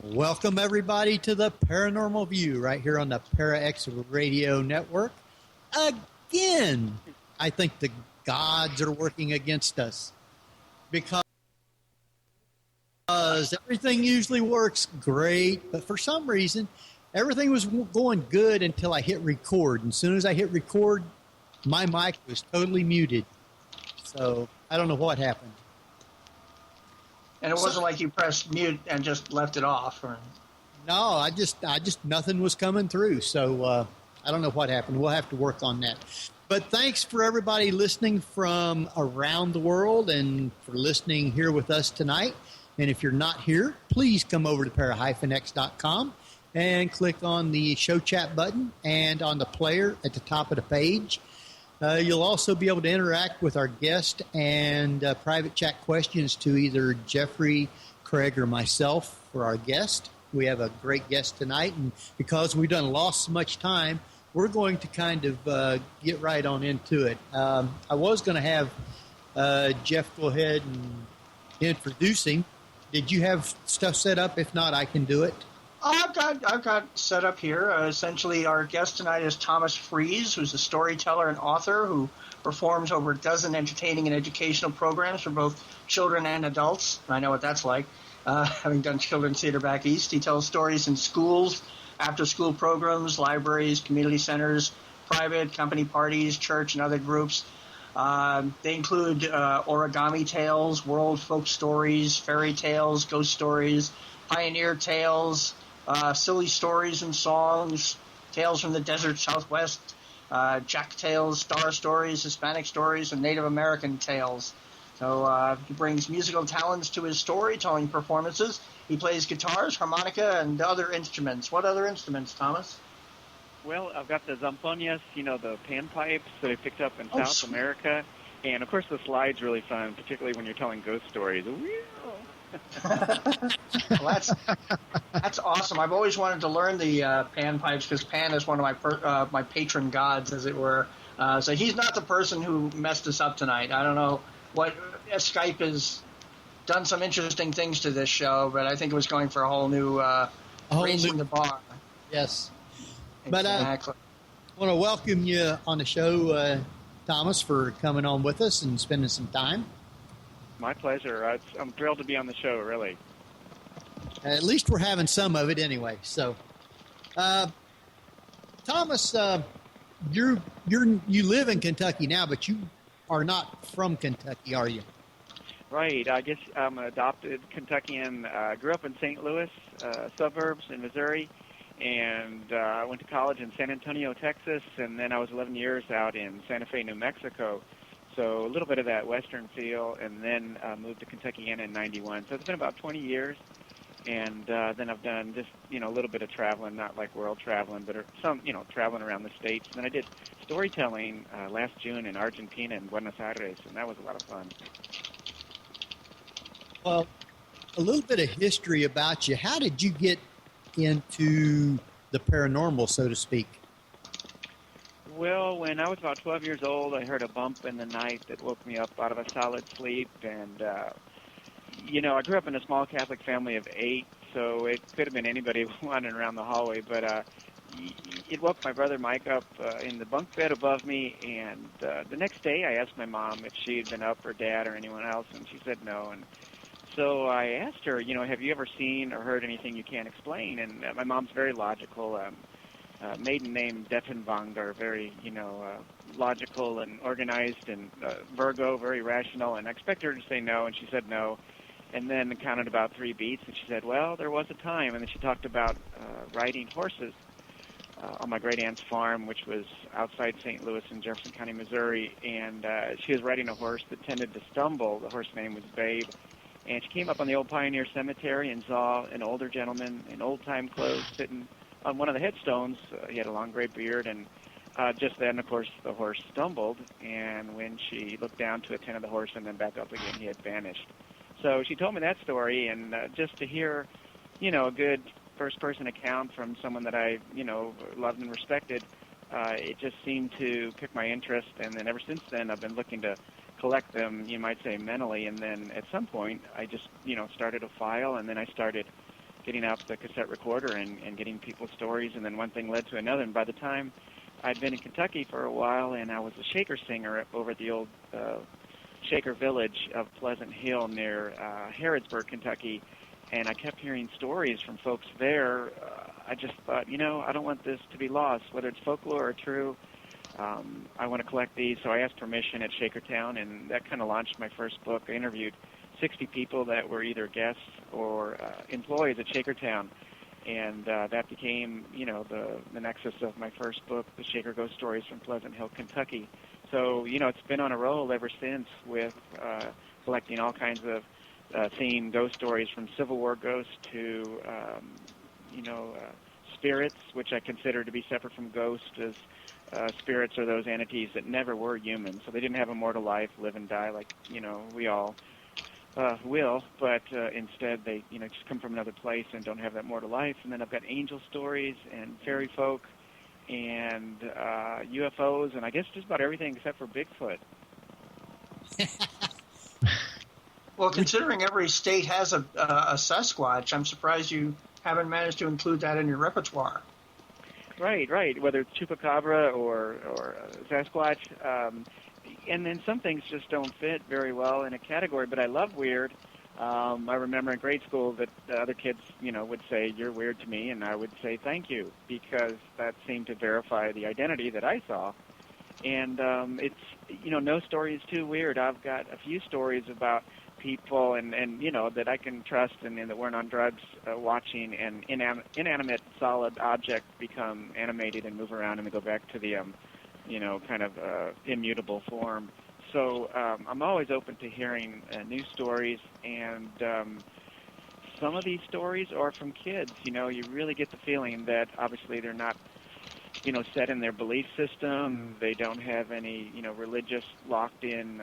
Welcome, everybody, to the Paranormal View right here on the ParaX Radio Network. Again, I think the gods are working against us because everything usually works great, but for some reason, everything was going good until I hit record. And as soon as I hit record, my mic was totally muted. So I don't know what happened. And it wasn't like you pressed mute and just left it off, or? No, I just nothing was coming through. So I don't know what happened. We'll have to work on that. But thanks for everybody listening from around the world and for listening here with us tonight. And if you're not here, please come over to para-x.com and click on the show chat button and on the player at the top of the page. You'll also be able to interact with our guest and private chat questions to either Jeffrey, Craig, or myself for our guest. We have a great guest tonight, and because we've lost so much time, we're going to kind of get right on into it. I was going to have Jeff go ahead and introduce him. Did you have stuff set up? If not, I can do it. I've got set up here. Essentially, our guest tonight is Thomas Freese, who's a storyteller and author who performs over a dozen entertaining and educational programs for both children and adults. I know what that's like, having done children's theater back east. He tells stories in schools, after-school programs, libraries, community centers, private, company parties, church, and other groups. They include origami tales, world folk stories, fairy tales, ghost stories, pioneer tales, silly stories and songs, tales from the desert Southwest, Jack tales, star stories, Hispanic stories, and Native American tales. So he brings musical talents to his storytelling performances. He plays guitars, harmonica, and other instruments. What other instruments, Thomas? Well, I've got the zampoñas, the panpipes that I picked up in South sweet. America. And, of course, the slide's really fun, particularly when you're telling ghost stories. Well, that's awesome. I've always wanted to learn the panpipes because Pan is one of my patron gods, as it were. So he's not the person who messed us up tonight. I don't know what Skype has done some interesting things to this show, but I think it was going for a whole new raising the bar. Yes. Exactly. I want to welcome you on the show, Thomas, for coming on with us and spending some time. My pleasure. I'm thrilled to be on the show, really. At least we're having some of it anyway. So, Thomas, you live in Kentucky now, but you are not from Kentucky, are you? Right. I guess I'm an adopted Kentuckian. I grew up in St. Louis, suburbs in Missouri, and I went to college in San Antonio, Texas, and then I was 11 years out in Santa Fe, New Mexico. So a little bit of that western feel, and then moved to Kentucky in 91. So it's been about 20 years, and then I've done just, a little bit of traveling, not like world traveling, but some, traveling around the States. And then I did storytelling last June in Argentina and Buenos Aires, and that was a lot of fun. Well, a little bit of history about you. How did you get into the paranormal, so to speak? Well, when I was about 12 years old, I heard a bump in the night that woke me up out of a solid sleep. And, I grew up in a small Catholic family of 8, so it could have been anybody wandering around the hallway. But it woke my brother Mike up in the bunk bed above me. And the next day, I asked my mom if she had been up, or Dad, or anyone else, and she said no. And so I asked her, have you ever seen or heard anything you can't explain? And my mom's very logical. Maiden name Defenwanger, very, logical and organized, and Virgo, very rational. And I expected her to say no, and she said no. And then counted about 3 beats, and she said, well, there was a time. And then she talked about riding horses on my great-aunt's farm, which was outside St. Louis in Jefferson County, Missouri. And she was riding a horse that tended to stumble. The horse's name was Babe. And she came up on the old Pioneer Cemetery and saw an older gentleman in old-time clothes sitting on one of the headstones. He had a long gray beard, and just then, of course, the horse stumbled, and when she looked down to attend to the horse and then back up again, he had vanished. So she told me that story, and just to hear, a good first-person account from someone that I, loved and respected, it just seemed to pick my interest, and then ever since then, I've been looking to collect them, you might say, mentally, and then at some point, I just, started a file, and then I started getting out the cassette recorder and getting people's stories, and then one thing led to another. And by the time I'd been in Kentucky for a while, and I was a Shaker singer over at the old Shaker village of Pleasant Hill near Harrodsburg, Kentucky, and I kept hearing stories from folks there. I just thought, I don't want this to be lost, whether it's folklore or true. I want to collect these, so I asked permission at Shakertown, and that kind of launched my first book. I interviewed 60 people that were either guests or employees at Shakertown, and that became, the nexus of my first book, The Shaker Ghost Stories from Pleasant Hill, Kentucky. So, it's been on a roll ever since with collecting all kinds of themed ghost stories, from Civil War ghosts to, spirits, which I consider to be separate from ghosts, as spirits are those entities that never were human. So they didn't have a mortal life, live and die like, we all will, but instead they, just come from another place and don't have that mortal life. And then I've got angel stories and fairy folk and UFOs, and I guess just about everything except for Bigfoot. Well, considering every state has a Sasquatch, I'm surprised you haven't managed to include that in your repertoire. Right. Whether it's Chupacabra or Sasquatch, and then some things just don't fit very well in a category. But I love weird. I remember in grade school that the other kids, would say, "You're weird to me," and I would say, "Thank you," because that seemed to verify the identity that I saw. And it's, no story is too weird. I've got a few stories about people and that I can trust and that weren't on drugs, watching an inanimate solid object become animated and move around and then go back to the kind of immutable form. So I'm always open to hearing new stories, and some of these stories are from kids. You really get the feeling that obviously they're not set in their belief system. They don't have any, religious locked-in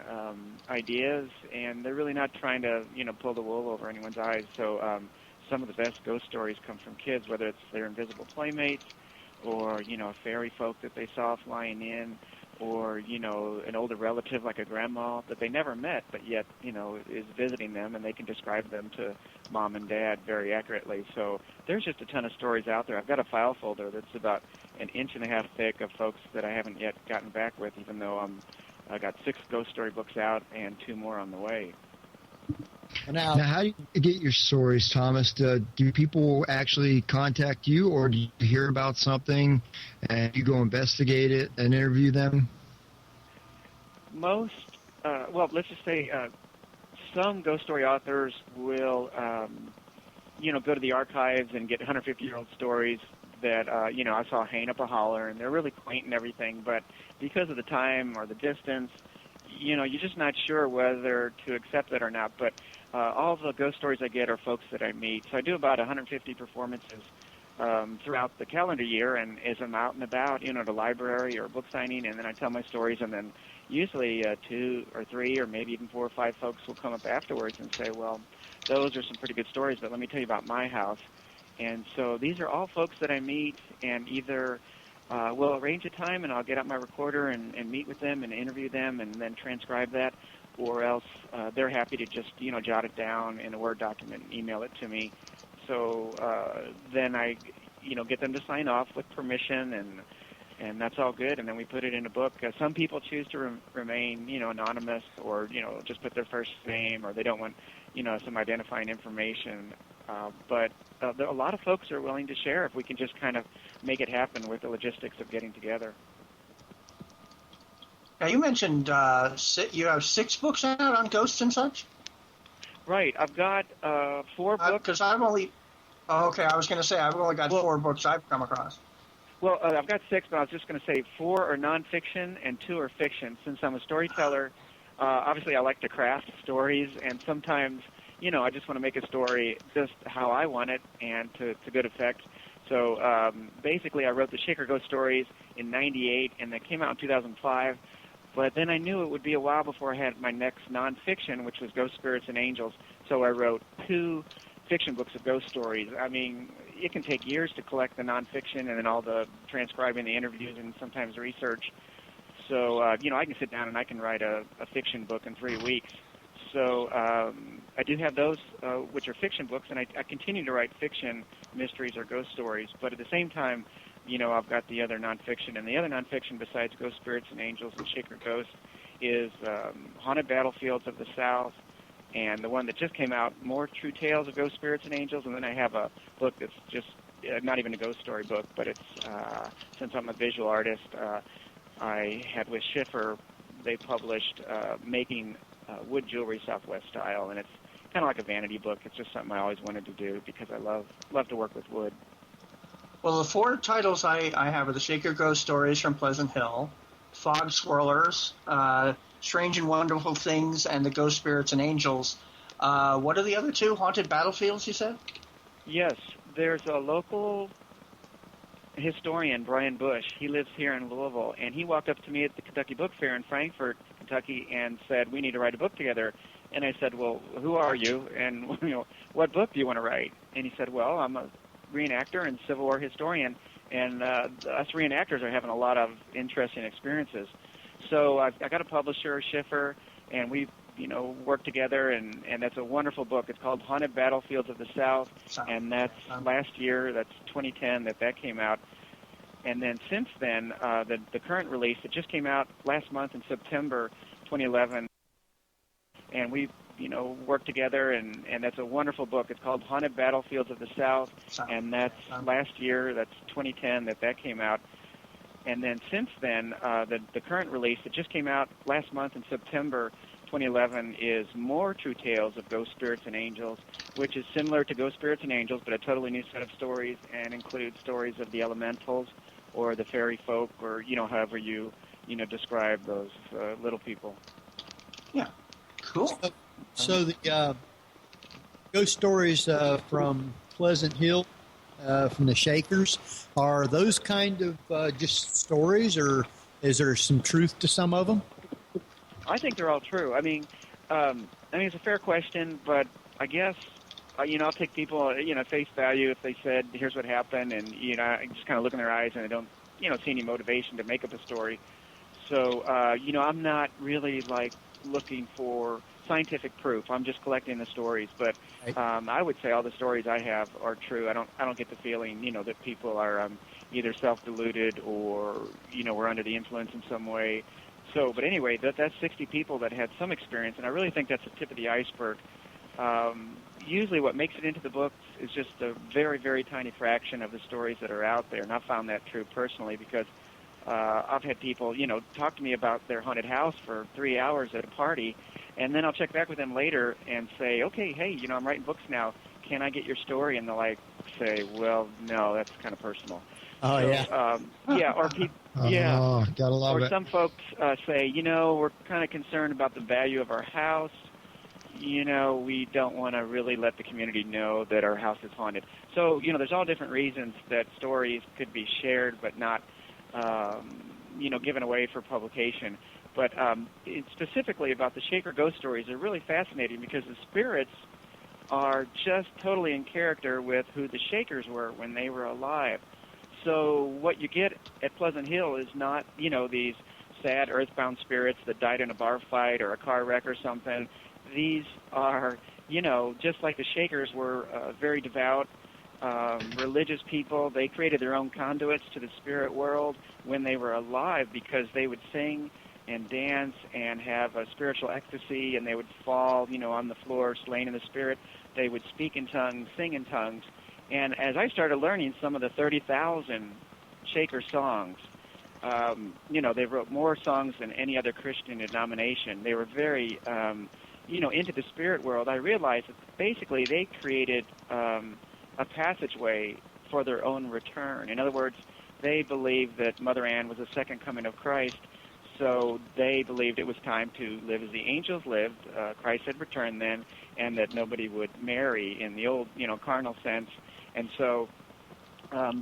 ideas, and they're really not trying to, pull the wool over anyone's eyes. So some of the best ghost stories come from kids, whether it's their invisible playmates or, a fairy folk that they saw flying in, or, an older relative like a grandma that they never met, but yet, is visiting them, and they can describe them to mom and dad very accurately. So there's just a ton of stories out there. I've got a file folder that's about an inch and a half thick of folks that I haven't yet gotten back with, even though I got 6 ghost story books out and 2 more on the way. Now, how do you get your stories, Thomas? Do people actually contact you, or do you hear about something and you go investigate it and interview them? Most, let's just say some ghost story authors will, go to the archives and get 150-year-old stories that, I saw hanging up a holler, and they're really quaint and everything, but because of the time or the distance, you're just not sure whether to accept it or not. But all the ghost stories I get are folks that I meet. So I do about 150 performances throughout the calendar year, and as I'm out and about, at a library or a book signing, and then I tell my stories, and then usually 2 or 3 or maybe even 4 or 5 folks will come up afterwards and say, well, those are some pretty good stories, but let me tell you about my house. And so these are all folks that I meet, and either we'll arrange a time and I'll get out my recorder and meet with them and interview them and then transcribe that, or else they're happy to just, jot it down in a Word document and email it to me. So then I, get them to sign off with permission, and that's all good, and then we put it in a book. Some people choose to remain, anonymous, or, just put their first name, or they don't want, some identifying information. But a lot of folks are willing to share if we can just kind of make it happen with the logistics of getting together. Now, you mentioned you have 6 books out on ghosts and such? Right. I've got 4 books. Because I've only... Oh, okay, I was going to say, I've only got 4 books I've come across. Well, I've got 6, but I was just going to say 4 are nonfiction and 2 are fiction. Since I'm a storyteller, obviously I like to craft stories, and sometimes, I just want to make a story just how I want it and to good effect. So basically I wrote the Shaker Ghost Stories in 98, and they came out in 2005. But then I knew it would be a while before I had my next nonfiction, which was Ghost Spirits and Angels. So I wrote 2 fiction books of ghost stories. I mean, it can take years to collect the nonfiction and then all the transcribing the interviews and sometimes research. So, I can sit down and I can write a fiction book in 3 weeks. So I do have those, which are fiction books, and I continue to write fiction mysteries or ghost stories. But at the same time, I've got the other nonfiction, and the other nonfiction besides Ghost Spirits and Angels and Shaker Ghosts is Haunted Battlefields of the South, and the one that just came out, More True Tales of Ghost Spirits and Angels. And then I have a book that's just not even a ghost story book, but it's since I'm a visual artist, I had with Schiffer, they published Making Wood Jewelry Southwest Style, and it's kind of like a vanity book. It's just something I always wanted to do because I love to work with wood. Well, the 4 titles I have are the Shaker Ghost Stories from Pleasant Hill, Fog Swirlers, Strange and Wonderful Things, and the Ghost Spirits and Angels. What are the other 2? Haunted Battlefields, you said? Yes. There's a local historian, Brian Bush. He lives here in Louisville, and he walked up to me at the Kentucky Book Fair in Frankfort, Kentucky, and said, "We need to write a book together." And I said, "Well, who are you, and what book do you want to write?" And he said, "Well, I'm a reenactor and Civil War historian, and us reenactors are having a lot of interesting experiences." So I got a publisher, Schiffer, and we worked together, and that's a wonderful book. It's called Haunted Battlefields of the South, and that's last year, that's 2010 that came out. And then since then, the current release, it just came out last month in September 2011, and we worked together, and that's a wonderful book. It's called Haunted Battlefields of the South, and that's last year, that's 2010 that came out. And then since then, the current release, it just came out last month in September 2011, is More True Tales of Ghost Spirits and Angels, which is similar to Ghost Spirits and Angels, but a totally new set of stories, and includes stories of the elementals or the fairy folk, or however you describe those little people. Yeah, cool. So the ghost stories from Pleasant Hill, from the Shakers, are those kind of just stories, or is there some truth to some of them? I think they're all true. I mean, it's a fair question, but I guess, I'll take people, face value if they said, here's what happened, and, I just kind of look in their eyes and I don't, see any motivation to make up a story. So, I'm not really, looking for scientific proof. I'm just collecting the stories, but I would say all the stories I have are true. I don't get the feeling, that people are either self-deluded or, were under the influence in some way. So, but anyway, that's 60 people that had some experience, and I really think that's the tip of the iceberg. Usually what makes it into the books is just a very, very tiny fraction of the stories that are out there, and I've found that true personally because I've had people, talk to me about their haunted house for 3 hours at a party, and then I'll check back with them later and say, okay, hey, I'm writing books now. Can I get your story? And they'll, say, well, no, that's kind of personal. Oh, so, yeah. Yeah, or people... Yeah. Oh, gotta love or it. some folks say, we're kind of concerned about the value of our house. We don't want to really let the community know that our house is haunted. So, there's all different reasons that stories could be shared but not, given away for publication. But specifically about the Shaker ghost stories, they're really fascinating because the spirits are just totally in character with who the Shakers were when they were alive. So what you get at Pleasant Hill is not, these sad earthbound spirits that died in a bar fight or a car wreck or something. These are, just like the Shakers were very devout, religious people. They created their own conduits to the spirit world when they were alive because they would sing and dance and have a spiritual ecstasy, and they would fall, on the floor, slain in the spirit. They would speak in tongues, sing in tongues. And as I started learning some of the 30,000 Shaker songs, they wrote more songs than any other Christian denomination. They were very, into the spirit world. I realized that basically they created a passageway for their own return. In other words, they believed that Mother Ann was the second coming of Christ, so they believed it was time to live as the angels lived. Christ had returned then, and that nobody would marry in the old, carnal sense. And so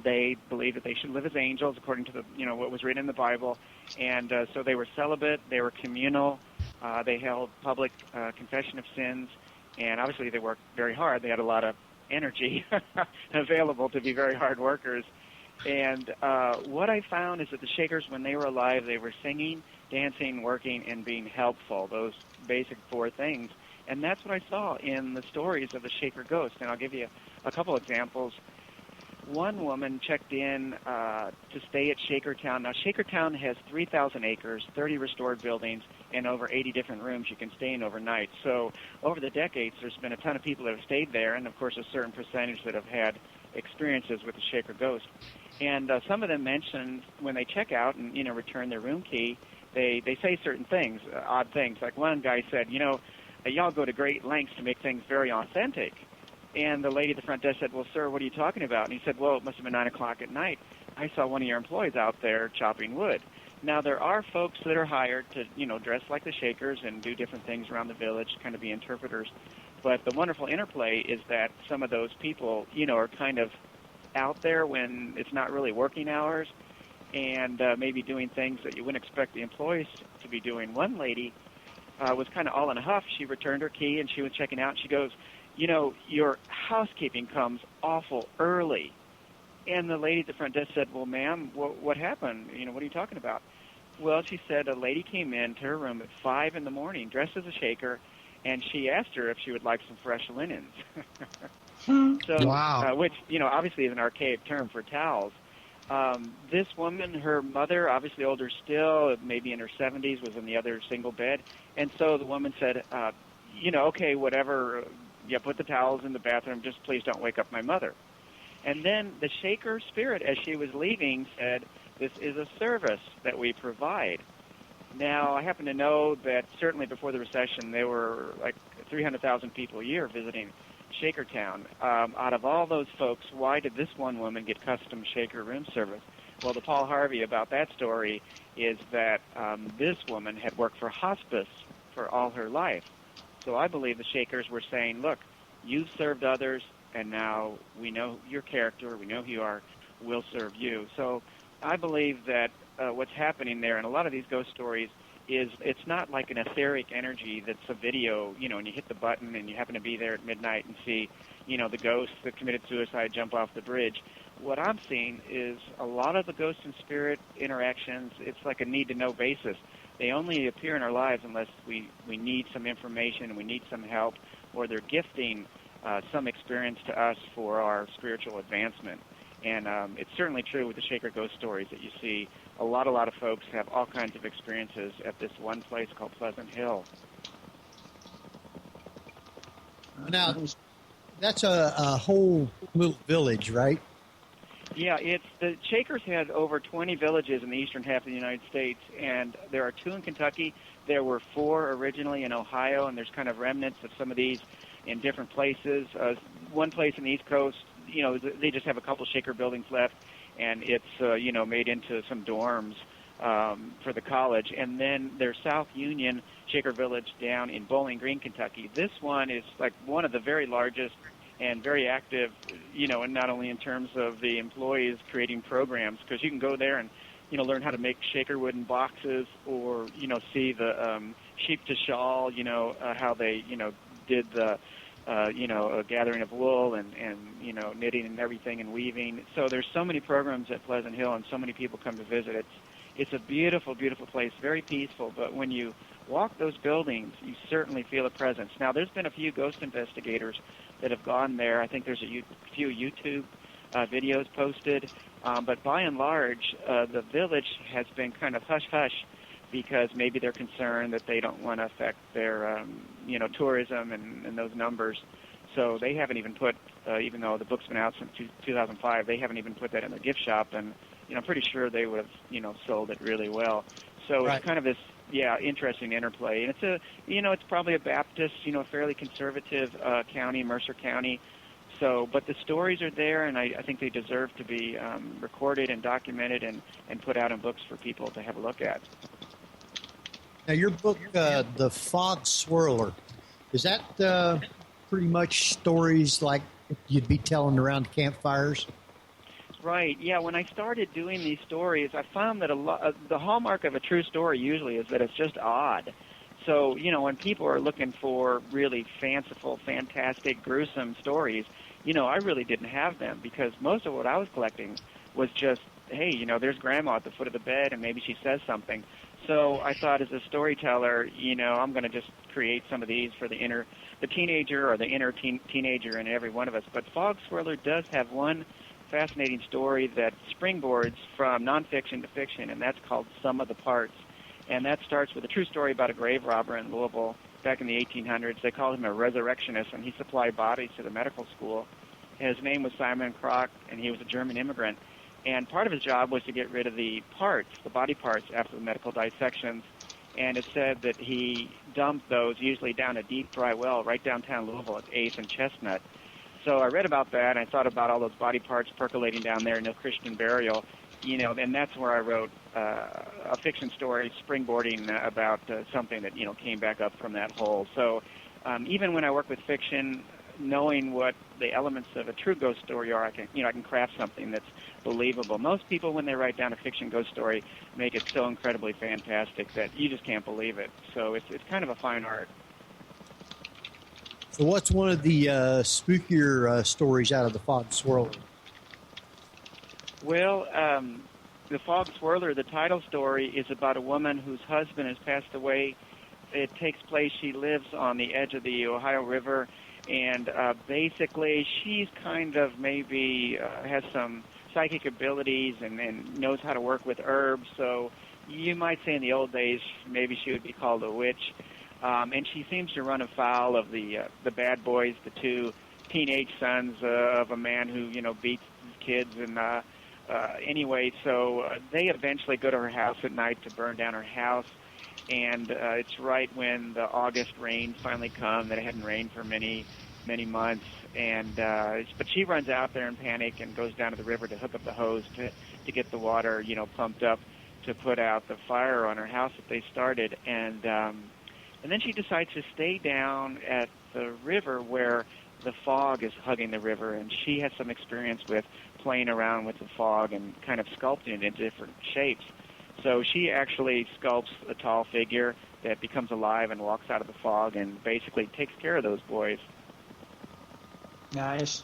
they believed that they should live as angels according to the, what was written in the Bible. And so they were celibate, they were communal, they held public confession of sins, and obviously they worked very hard. They had a lot of energy available to be very hard workers. And what I found is that the Shakers, when they were alive, they were singing, dancing, working, and being helpful, those basic 4 things. And that's what I saw in the stories of the Shaker ghost. And I'll give you a couple examples. One woman checked in to stay at Shakertown. Now, Shakertown has 3,000 acres, 30 restored buildings, and over 80 different rooms you can stay in overnight. So over the decades, there's been a ton of people that have stayed there, and, of course, a certain percentage that have had experiences with the Shaker ghost. And some of them mentioned when they check out and, return their room key, they say certain things, odd things. Like one guy said, y'all go to great lengths to make things very authentic. And the lady at the front desk said, well, sir, what are you talking about? And he said, well, it must have been 9 o'clock at night. I saw one of your employees out there chopping wood. Now, there are folks that are hired to, dress like the Shakers and do different things around the village, kind of be interpreters. But the wonderful interplay is that some of those people, are kind of out there when it's not really working hours and maybe doing things that you wouldn't expect the employees to be doing. One lady was kind of all in a huff. She returned her key, and she was checking out, and she goes, your housekeeping comes awful early. And the lady at the front desk said, well, ma'am, what happened? What are you talking about? Well, she said a lady came into her room at 5 in the morning, dressed as a Shaker, and she asked her if she would like some fresh linens. So, wow. Which, obviously is an archaic term for towels. This woman, her mother, obviously older still, maybe in her 70s, was in the other single bed. And so the woman said, okay, whatever, put the towels in the bathroom, just please don't wake up my mother. And then the Shaker spirit, as she was leaving, said, this is a service that we provide. Now, I happen to know that certainly before the recession, there were like 300,000 people a year visiting Shakertown. Out of all those folks, why did this one woman get custom Shaker room service? Well, the Paul Harvey about that story is that this woman had worked for hospice for all her life. So I believe the Shakers were saying, look, you've served others, and now we know your character, we know who you are, we'll serve you. So I believe that what's happening there in a lot of these ghost stories is it's not like an etheric energy that's a video, and you hit the button and you happen to be there at midnight and see, the ghost that committed suicide jump off the bridge. What I'm seeing is a lot of the ghost and spirit interactions, it's like a need-to-know basis. They only appear in our lives unless we need some information, we need some help, or they're gifting some experience to us for our spiritual advancement. And it's certainly true with the Shaker ghost stories that you see. A lot of folks have all kinds of experiences at this one place called Pleasant Hill. Now, that's a whole little village, right? Yeah, the Shakers had over 20 villages in the eastern half of the United States, and there are 2 in Kentucky. There were 4 originally in Ohio, and there's kind of remnants of some of these in different places. One place in the East Coast, they just have a couple Shaker buildings left, and it's, made into some dorms for the college. And then there's South Union Shaker Village down in Bowling Green, Kentucky. This one is like one of the very largest and very active, and not only in terms of the employees creating programs, because you can go there and, learn how to make Shaker wooden boxes or, see the sheep to shawl, how they, did the, a gathering of wool and knitting and everything and weaving. So there's so many programs at Pleasant Hill and so many people come to visit. It's a beautiful, beautiful place, very peaceful, but when you walk those buildings, you certainly feel a presence. Now, there's been a few ghost investigators that have gone there. I think there's a few YouTube videos posted, but by and large, the village has been kind of hush-hush because maybe they're concerned that they don't want to affect their, tourism and those numbers. So they haven't even put, even though the book's been out since 2005, they haven't even put that in their gift shop, and I'm pretty sure they would have, sold it really well. So It's kind of this, interesting interplay. And it's it's probably a Baptist, fairly conservative county, Mercer County. So, but the stories are there, and I think they deserve to be recorded and documented and put out in books for people to have a look at. Now, your book, The Fog Swirler, is that pretty much stories like you'd be telling around campfires? Right. Yeah. When I started doing these stories, I found that the hallmark of a true story usually is that it's just odd. So, when people are looking for really fanciful, fantastic, gruesome stories, I really didn't have them because most of what I was collecting was just, hey, there's Grandma at the foot of the bed and maybe she says something. So I thought, as a storyteller, I'm going to just create some of these for the teenager or the inner teenager in every one of us. But Fog Swirler does have one fascinating story that springboards from nonfiction to fiction, and that's called Sum of the Parts. And that starts with a true story about a grave robber in Louisville back in the 1800s. They called him a resurrectionist, and he supplied bodies to the medical school. His name was Simon Kroc, and he was a German immigrant. And part of his job was to get rid of the parts, the body parts, after the medical dissections. And it said that he dumped those usually down a deep, dry well right downtown Louisville at 8th and Chestnut. So I read about that, and I thought about all those body parts percolating down there, no Christian burial, and that's where I wrote a fiction story springboarding about something that, came back up from that hole. So even when I work with fiction, knowing what the elements of a true ghost story are, I can craft something that's believable. Most people, when they write down a fiction ghost story, make it so incredibly fantastic that you just can't believe it. So it's kind of a fine art. So what's one of the spookier stories out of the Fog Swirler? Well, the Fog Swirler, the title story, is about a woman whose husband has passed away. It takes place, she lives on the edge of the Ohio River, and basically she's kind of maybe has some psychic abilities and knows how to work with herbs. So you might say in the old days maybe she would be called a witch. And she seems to run afoul of the bad boys, the two teenage sons of a man who, beats his kids. And anyway, so they eventually go to her house at night to burn down her house. And it's right when the August rains finally come, that it hadn't rained for many, many months. And but she runs out there in panic and goes down to the river to hook up the hose to get the water, pumped up to put out the fire on her house that they started. And then she decides to stay down at the river where the fog is hugging the river, and she has some experience with playing around with the fog and kind of sculpting it into different shapes. So she actually sculpts a tall figure that becomes alive and walks out of the fog and basically takes care of those boys. Nice.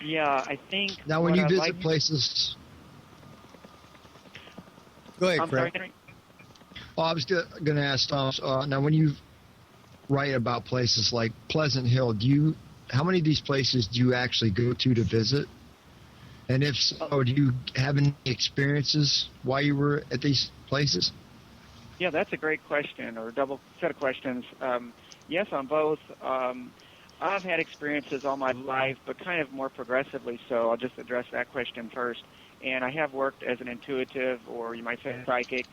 Yeah, I think... Now, when you visit places... Go ahead, I'm Craig. sorry, Henry? Well, I was going to ask Thomas, now when you write about places like Pleasant Hill, how many of these places do you actually go to visit? And if so, do you have any experiences while you were at these places? Yeah, that's a great question, or a double set of questions. Yes, on both. I've had experiences all my life, but kind of more progressively, so I'll just address that question first. And I have worked as an intuitive, or you might say psychic,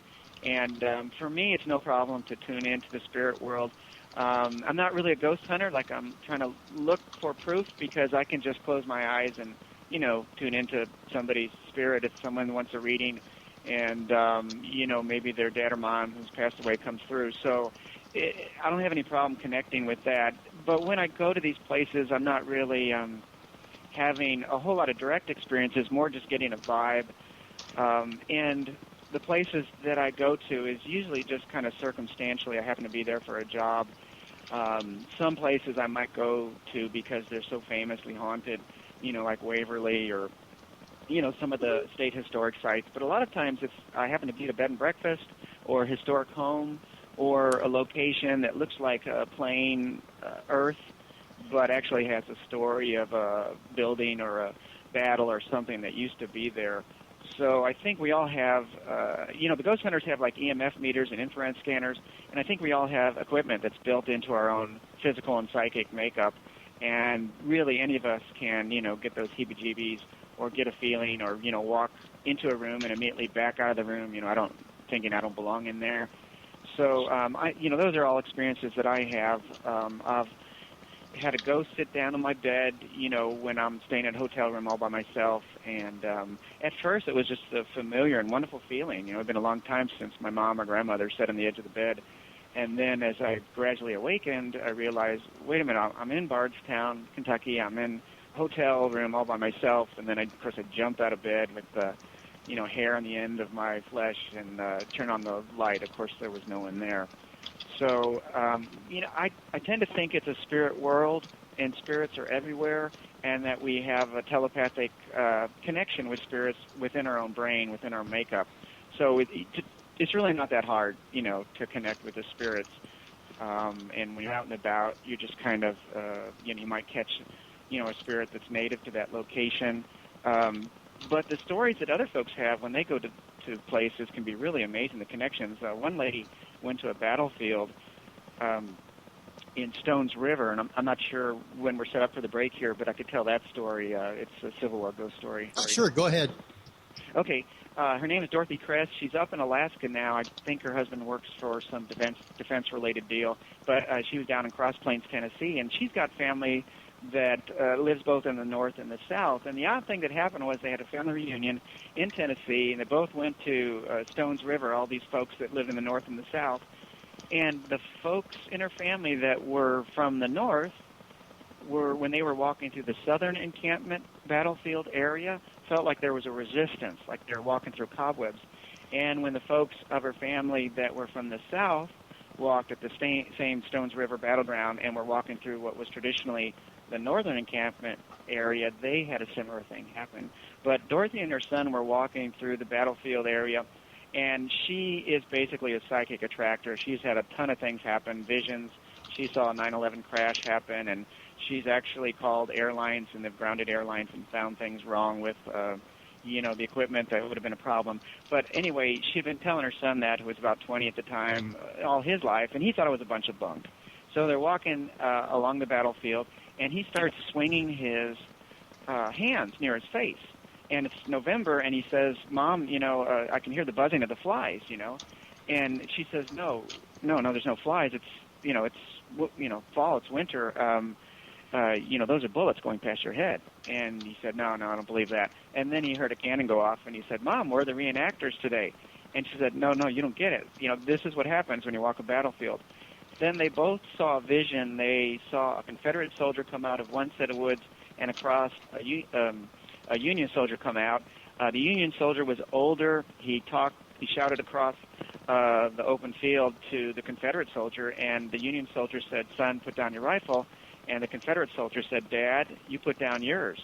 and for me, it's no problem to tune into the spirit world. I'm not really a ghost hunter, like I'm trying to look for proof, because I can just close my eyes and, tune into somebody's spirit if someone wants a reading, and, maybe their dad or mom who's passed away comes through. So I don't have any problem connecting with that. But when I go to these places, I'm not really having a whole lot of direct experiences, more just getting a vibe. And the places that I go to is usually just kind of circumstantially. I happen to be there for a job. Some places I might go to because they're so famously haunted, like Waverly or, some of the state historic sites. But a lot of times I happen to be at a bed and breakfast or a historic home or a location that looks like a plain earth, but actually has a story of a building or a battle or something that used to be there. So I think we all have, the ghost hunters have like EMF meters and infrared scanners, and I think we all have equipment that's built into our own physical and psychic makeup. And really any of us can, get those heebie-jeebies or get a feeling or, walk into a room and immediately back out of the room, I don't belong in there. So, those are all experiences that I have. I've had a ghost sit down on my bed, when I'm staying in a hotel room all by myself. And at first it was just a familiar and wonderful feeling. It's been a long time since my mom or grandmother sat on the edge of the bed. And then as I gradually awakened, I realized, wait a minute, I'm in Bardstown, Kentucky. I'm in a hotel room all by myself. And then, I jumped out of bed with the, hair on the end of my flesh and turned on the light. Of course, there was no one there. So, I tend to think it's a spirit world, and spirits are everywhere, and that we have a telepathic connection with spirits within our own brain, within our makeup. So it's really not that hard, to connect with the spirits. And when you're out and about, you just kind of, you might catch, a spirit that's native to that location. But the stories that other folks have when they go to places can be really amazing, the connections. One lady went to a battlefield in Stones River, and I'm not sure when we're set up for the break here, but I could tell that story. It's a Civil War ghost story. Oh, sure, go ahead. Okay. Her name is Dorothy Kress. She's up in Alaska now. I think her husband works for some defense-related deal, but she was down in Cross Plains, Tennessee, and she's got family that lives both in the north and the south. And the odd thing that happened was they had a family reunion in Tennessee, and they both went to Stones River, all these folks that live in the north and the south. And the folks in her family that were from the north when they were walking through the southern encampment battlefield area, felt like there was a resistance, like they were walking through cobwebs. And when the folks of her family that were from the south walked at the same Stones River battleground and were walking through what was traditionally the northern encampment area, they had a similar thing happen. But Dorothy and her son were walking through the battlefield area, and she is basically a psychic attractor. She's had a ton of things happen, visions. She saw a 9/11 crash happen, and she's actually called airlines and they've grounded airlines and found things wrong with, the equipment that would have been a problem. But anyway, she'd been telling her son that, who was about 20 at the time, all his life, and he thought it was a bunch of bunk. So they're walking along the battlefield, and he starts swinging his hands near his face. And it's November, and he says, "Mom, I can hear the buzzing of the flies, And she says, No, there's no flies. It's fall, it's winter. Those are bullets going past your head." And he said, no, I don't believe that. And then he heard a cannon go off, and he said, "Mom, where are the reenactors today?" And she said, no, you don't get it. This is what happens when you walk a battlefield. Then they both saw a vision. They saw a Confederate soldier come out of one set of woods and across a Union soldier come out. The Union soldier was older. He shouted across the open field to the Confederate soldier, and the Union soldier said, "Son, put down your rifle." And the Confederate soldier said, "Dad, you put down yours."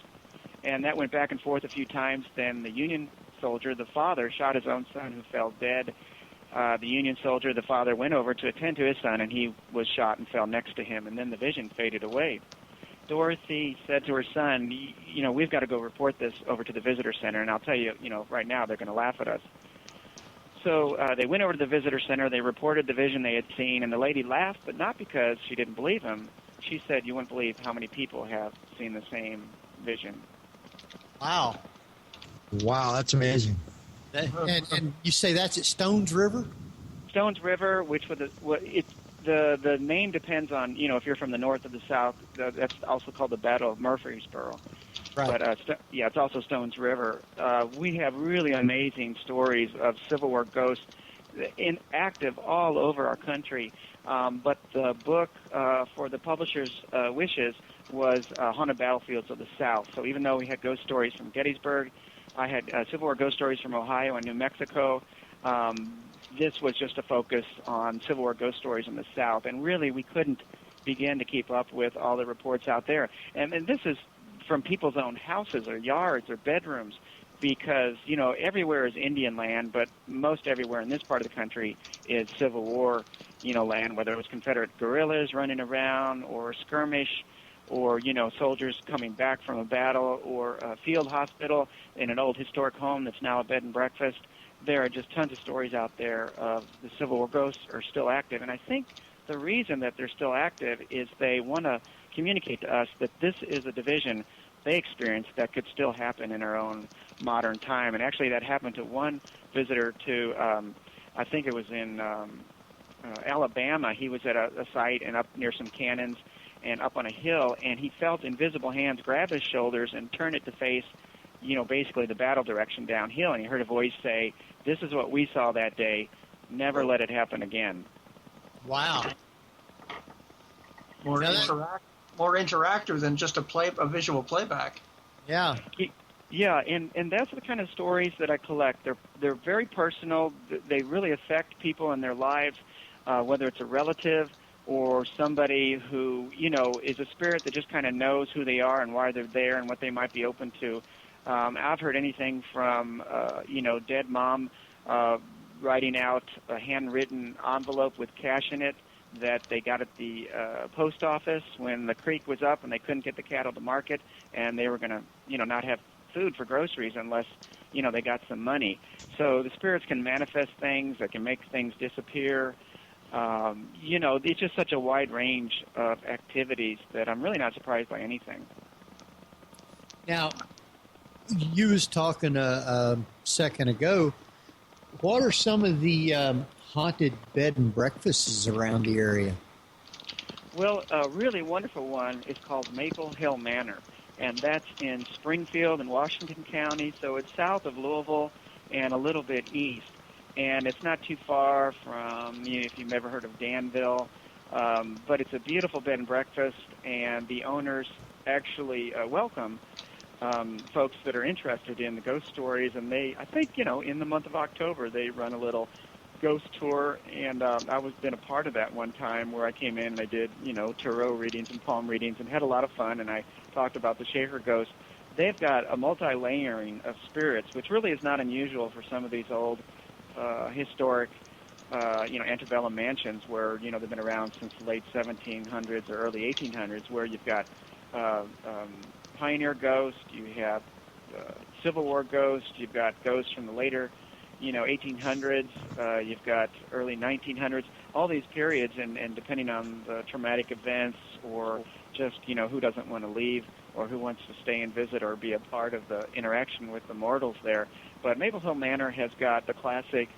And that went back and forth a few times. Then the Union soldier, the father, shot his own son, who fell dead. The Union soldier, the father, went over to attend to his son, and he was shot and fell next to him. And then the vision faded away. Dorothy said to her son, "We've got to go report this over to the visitor center, and I'll tell you, right now they're going to laugh at us." So they went over to the visitor center. They reported the vision they had seen, and the lady laughed, but not because she didn't believe him. She said, "You wouldn't believe how many people have seen the same vision." Wow. Wow, that's amazing. And you say that's at Stones River? Stones River, which the name depends on, if you're from the north or the south. That's also called the Battle of Murfreesboro. Right. But, it's also Stones River. We have really amazing stories of Civil War ghosts active all over our country. But the book, for the publisher's wishes, was Haunted Battlefields of the South. So even though we had ghost stories from Gettysburg, I had Civil War ghost stories from Ohio and New Mexico. This was just a focus on Civil War ghost stories in the South. And really, we couldn't begin to keep up with all the reports out there. And this is from people's own houses or yards or bedrooms, because, everywhere is Indian land, but most everywhere in this part of the country is Civil War, land, whether it was Confederate guerrillas running around or skirmish or, soldiers coming back from a battle or a field hospital in an old historic home that's now a bed and breakfast. There are just tons of stories out there of the Civil War ghosts are still active. And I think the reason that they're still active is they want to communicate to us that this is a division they experienced that could still happen in our own modern time. And actually that happened to one visitor to, I think it was in Alabama. He was at a site and up near some cannons and up on a hill, and he felt invisible hands grab his shoulders and turn it to face, basically the battle direction downhill. And he heard a voice say, "This is what we saw that day. Never let it happen again." Wow. More interactive than just a visual playback. Yeah. Yeah, and that's the kind of stories that I collect. They're very personal. They really affect people in their lives, whether it's a relative or somebody who, is a spirit that just kind of knows who they are and why they're there and what they might be open to. I've heard anything from, dead mom writing out a handwritten envelope with cash in it that they got at the post office when the creek was up and they couldn't get the cattle to market, and they were going to, not have food for groceries unless, they got some money. So the spirits can manifest things, they can make things disappear. It's just such a wide range of activities that I'm really not surprised by anything. Now, you was talking a second ago. What are some of the haunted bed and breakfasts around the area? Well, a really wonderful one is called Maple Hill Manor, and that's in Springfield in Washington County, so it's south of Louisville and a little bit east. And it's not too far from, if you've ever heard of Danville, but it's a beautiful bed and breakfast, and the owners actually welcome folks that are interested in the ghost stories, and I think, in the month of October, they run a little ghost tour, and I was been a part of that one time where I came in and I did, tarot readings and palm readings and had a lot of fun, and I talked about the Shaker ghost. They've got a multi-layering of spirits, which really is not unusual for some of these old historic, antebellum mansions where, they've been around since the late 1700s or early 1800s, where you've got pioneer ghosts, you have Civil War ghosts, you've got ghosts from the later 1800s, you've got early 1900s, all these periods, and depending on the traumatic events or just, who doesn't want to leave or who wants to stay and visit or be a part of the interaction with the mortals there. But Maple Hill Manor has got the classic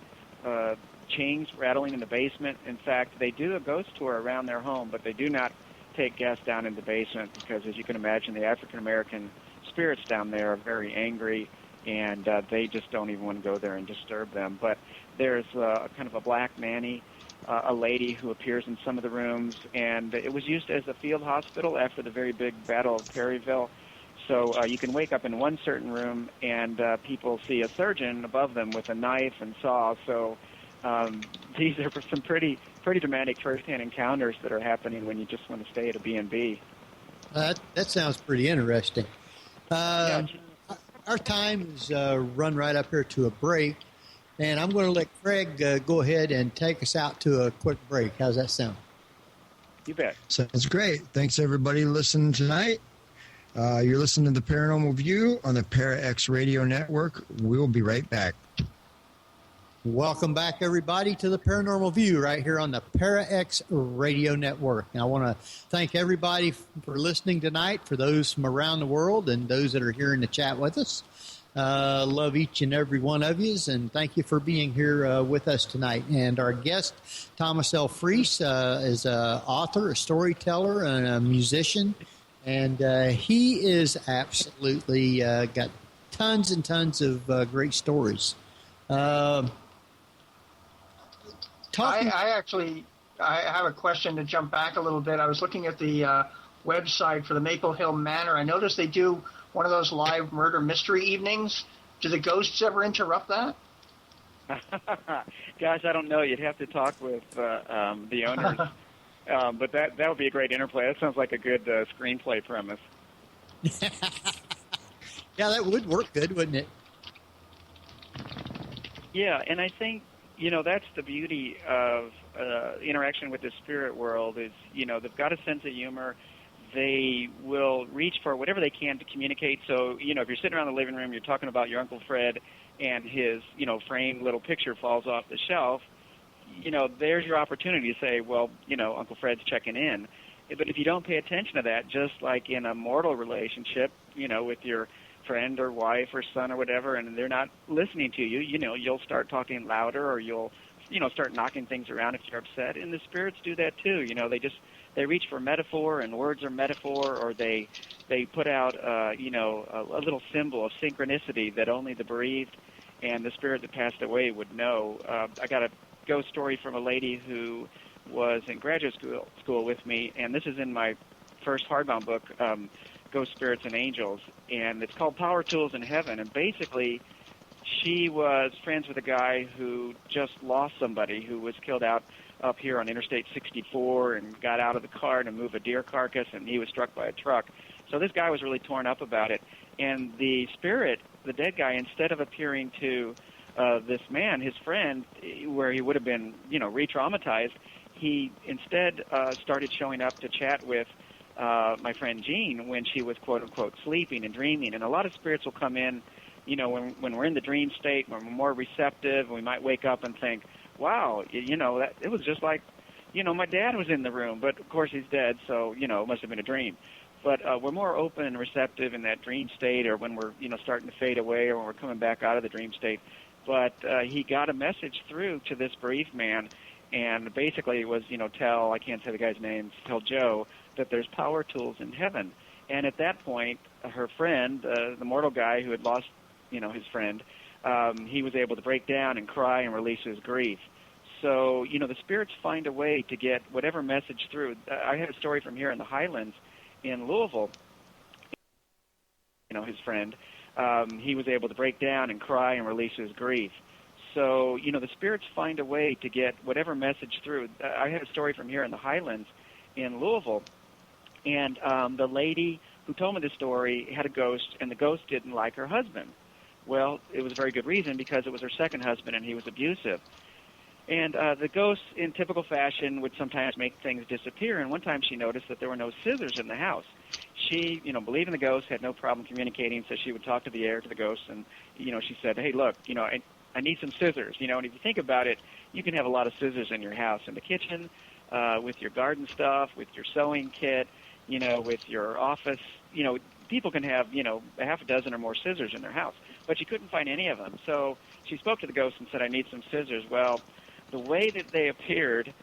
chains rattling in the basement. In fact, they do a ghost tour around their home, but they do not take guests down in the basement because, as you can imagine, the African-American spirits down there are very angry, and they just don't even want to go there and disturb them. But there's kind of a black nanny, a lady who appears in some of the rooms, and it was used as a field hospital after the very big Battle of Perryville. So you can wake up in one certain room, and people see a surgeon above them with a knife and saw. So these are some pretty dramatic first-hand encounters that are happening when you just want to stay at a B&B. That sounds pretty interesting. Our time is run right up here to a break, and I'm going to let Craig go ahead and take us out to a quick break. How's that sound? You bet. Sounds great. Thanks, everybody, listening tonight. You're listening to the Paranormal View on the Para-X Radio Network. We'll be right back. Welcome back, everybody, to the Paranormal View right here on the Para-X Radio Network. Now, I want to thank everybody for listening tonight, for those from around the world and those that are here in the chat with us. Love each and every one of you, and thank you for being here with us tonight. And our guest, Thomas L. Freese, is an author, a storyteller, and a musician. And he is absolutely got tons and tons of great stories. I have a question to jump back a little bit. I was looking at the website for the Maple Hill Manor. I noticed they do one of those live murder mystery evenings. Do the ghosts ever interrupt that? Gosh, I don't know. You'd have to talk with the owners. But that would be a great interplay. That sounds like a good screenplay premise. Yeah, that would work good, wouldn't it? Yeah, and I think, that's the beauty of interaction with the spirit world is, they've got a sense of humor. They will reach for whatever they can to communicate. So, if you're sitting around the living room, you're talking about your Uncle Fred and his, framed little picture falls off the shelf, there's your opportunity to say, well, Uncle Fred's checking in. But if you don't pay attention to that, just like in a mortal relationship, with your friend or wife or son or whatever, and they're not listening to you, you'll start talking louder or you'll, start knocking things around if you're upset. And the spirits do that too. They reach for metaphor, and words are metaphor, or they put out, a little symbol of synchronicity that only the bereaved and the spirit that passed away would know. I got a ghost story from a lady who was in graduate school with me, and this is in my first hardbound book, Ghost Spirits and Angels, and it's called Power Tools in Heaven. And basically, she was friends with a guy who just lost somebody who was killed out up here on Interstate 64 and got out of the car to move a deer carcass, and he was struck by a truck. So this guy was really torn up about it. And the spirit, the dead guy, instead of appearing to this man, his friend, where he would have been, re-traumatized, he instead started showing up to chat with my friend Jean when she was quote-unquote sleeping and dreaming. And a lot of spirits will come in, when we're in the dream state, when we're more receptive, we might wake up and think, wow, that it was just like, my dad was in the room, but of course he's dead, so, it must have been a dream. But we're more open and receptive in that dream state, or when we're, starting to fade away, or when we're coming back out of the dream state. But he got a message through to this bereaved man, and basically it was, I can't say the guy's name, tell Joe that there's power tools in heaven. And at that point, her friend, the mortal guy who had lost, his friend, he was able to break down and cry and release his grief. So, the spirits find a way to get whatever message through. I had a story from here in the Highlands in Louisville. His friend, he was able to break down and cry and release his grief. So, the spirits find a way to get whatever message through. I had a story from here in the Highlands in Louisville, and the lady who told me the story had a ghost, and the ghost didn't like her husband. Well, it was a very good reason, because it was her second husband, and he was abusive. And the ghost, in typical fashion, would sometimes make things disappear. And one time she noticed that there were no scissors in the house. She, believed in the ghost, had no problem communicating, so she would talk to the air, to the ghost, and, she said, hey, look, I need some scissors. And if you think about it, you can have a lot of scissors in your house, in the kitchen, with your garden stuff, with your sewing kit, with your office. People can have, a half a dozen or more scissors in their house. But she couldn't find any of them. So she spoke to the ghost and said, I need some scissors. Well, the way that they appeared,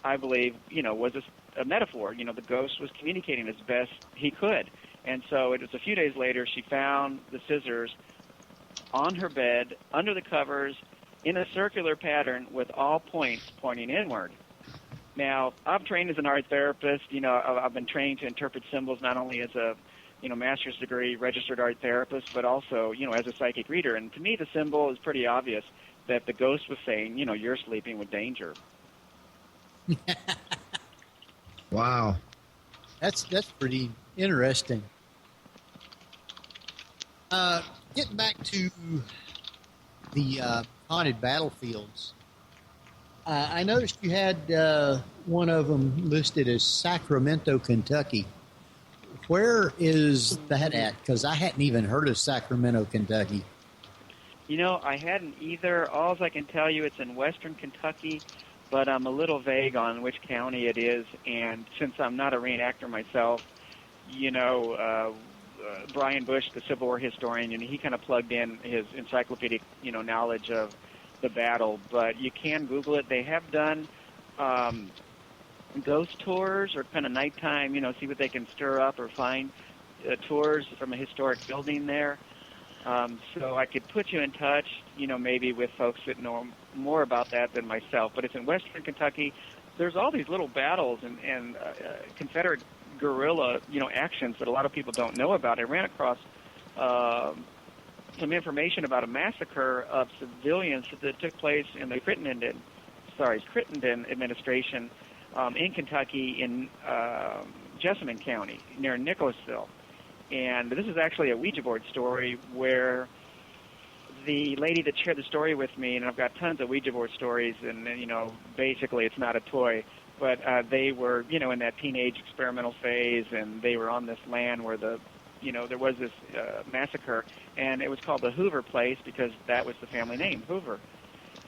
I believe, was a metaphor. The ghost was communicating as best he could. And so it was a few days later, she found the scissors on her bed, under the covers, in a circular pattern with all points pointing inward. Now, I'm trained as an art therapist. I've been trained to interpret symbols not only as a master's degree registered art therapist, but also, as a psychic reader. And to me, the symbol is pretty obvious that the ghost was saying, you're sleeping with danger. Wow. That's pretty interesting. Getting back to the haunted battlefields, I noticed you had one of them listed as Sacramento, Kentucky. Where is that at? Because I hadn't even heard of Sacramento, Kentucky. I hadn't either. All I can tell you, it's in western Kentucky, but I'm a little vague on which county it is. And since I'm not a reenactor myself, Brian Bush, the Civil War historian, he kind of plugged in his encyclopedic, knowledge of the battle. But you can Google it. They have done ghost tours, or kind of nighttime, see what they can stir up or find tours from a historic building there. So I could put you in touch, maybe with folks that know more about that than myself. But it's in western Kentucky. There's all these little battles and Confederate guerrilla, actions that a lot of people don't know about. I ran across some information about a massacre of civilians that took place in the Crittenden administration in Kentucky, in Jessamine County, near Nicholasville. And this is actually a Ouija board story where the lady that shared the story with me, and I've got tons of Ouija board stories, and, basically it's not a toy, but they were, in that teenage experimental phase, and they were on this land where there was this massacre, and it was called the Hoover Place because that was the family name, Hoover.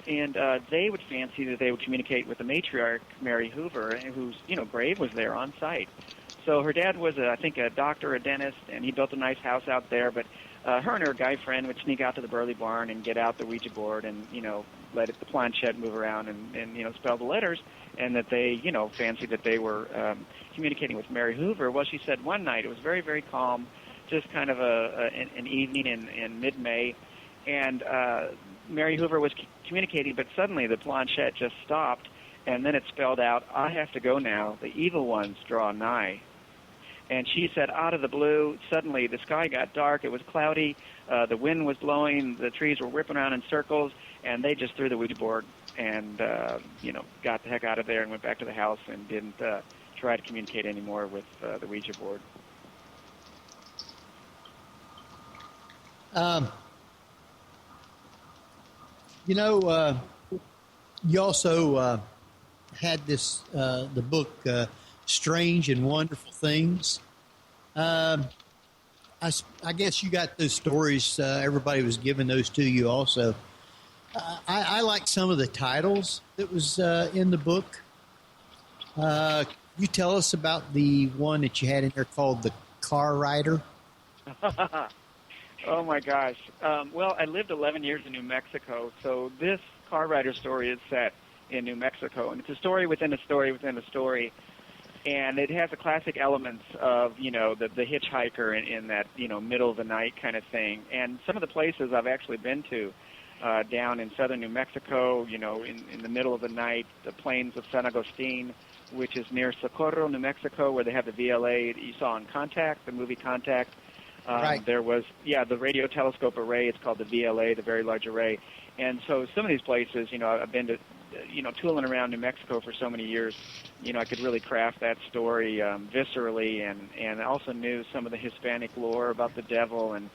And they would fancy that they would communicate with the matriarch, Mary Hoover, whose, grave was there on site. So her dad was, I think, a doctor, a dentist, and he built a nice house out there. But her and her guy friend would sneak out to the Burley Barn and get out the Ouija board and, let the planchette move around and spell the letters, and that they, fancied that they were communicating with Mary Hoover. Well, she said one night, it was very, very calm, just kind of an evening in mid-May, and Mary Hoover was communicating, but suddenly the planchette just stopped, and then it spelled out, I have to go now, the evil ones draw nigh. And she said, out of the blue, suddenly the sky got dark, it was cloudy, the wind was blowing, the trees were whipping around in circles, and they just threw the Ouija board and, got the heck out of there and went back to the house and didn't try to communicate anymore with the Ouija board. You know, you also had this the book Strange and Wonderful Things. I guess you got those stories. Everybody was giving those to you also. I like some of the titles that was in the book. You tell us about the one that you had in there called The Car Rider. Oh, my gosh. Well, I lived 11 years in New Mexico, so this car rider story is set in New Mexico. And it's a story within a story within a story. And it has the classic elements of, you know, the hitchhiker in that, you know, middle of the night kind of thing. And some of the places I've actually been to down in southern New Mexico, you know, in the middle of the night, the plains of San Agustin, which is near Socorro, New Mexico, where they have the VLA you saw in Contact, the movie Contact. Right. There was, the radio telescope array. It's called the VLA, the Very Large Array. And so some of these places, you know, I've been to, you know, tooling around New Mexico for so many years, you know, I could really craft that story viscerally, and I also knew some of the Hispanic lore about the devil and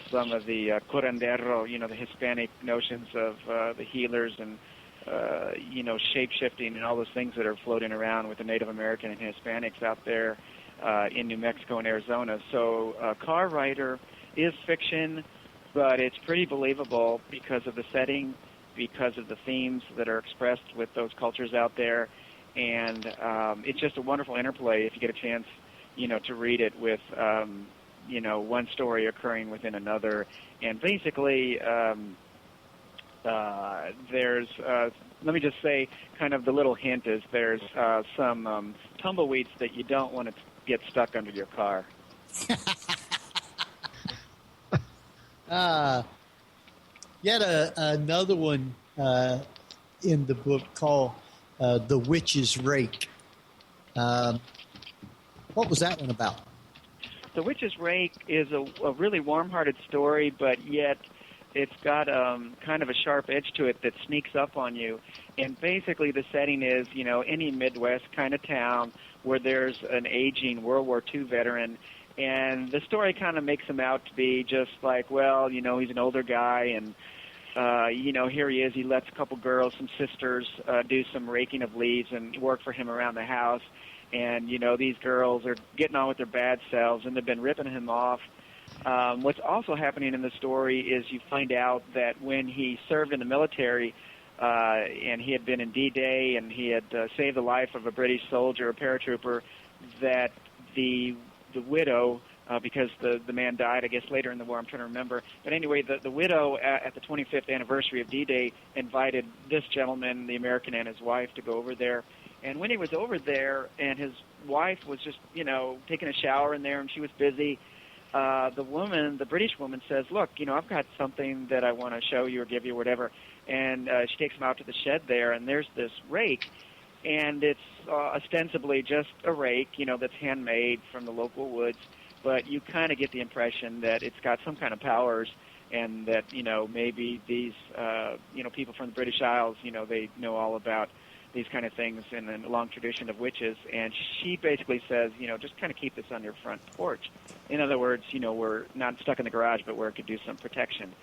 some of the curandero, you know, the Hispanic notions of the healers and, you know, shape-shifting and all those things that are floating around with the Native American and Hispanics out there in New Mexico and Arizona. So Car Rider is fiction, but it's pretty believable because of the setting, because of the themes that are expressed with those cultures out there. And it's just a wonderful interplay if you get a chance, you know, to read it with, you know, one story occurring within another. And basically, there's, let me just say, kind of the little hint is there's some tumbleweeds that you don't want to get stuck under your car. You had another one in the book called The Witch's Rake. What was that one about? The Witch's Rake is a really warm-hearted story, but yet it's got kind of a sharp edge to it that sneaks up on you. And basically the setting is, you know, any Midwest kind of town where there's an aging World War II veteran. And the story kind of makes him out to be just like, well, you know, he's an older guy, and, you know, here he is. He lets a couple girls, some sisters, do some raking of leaves and work for him around the house. And, you know, these girls are getting on with their bad selves, and they've been ripping him off. What's also happening in the story is you find out that when he served in the military, and he had been in D-Day, and he had saved the life of a British soldier, a paratrooper, that the widow, because the man died, I guess, later in the war, I'm trying to remember. But anyway, the widow at the 25th anniversary of D-Day invited this gentleman, the American, and his wife to go over there. And when he was over there and his wife was just, you know, taking a shower in there and she was busy, the British woman says, look, you know, I've got something that I want to show you or give you or whatever. And she takes him out to the shed there, and there's this rake. And it's ostensibly just a rake, you know, that's handmade from the local woods. But you kind of get the impression that it's got some kind of powers, and that, you know, maybe these, you know, people from the British Isles, you know, they know all about these kind of things in a long tradition of witches. And she basically says, you know, just kind of keep this on your front porch. In other words, you know, we're not stuck in the garage, but where it could do some protection.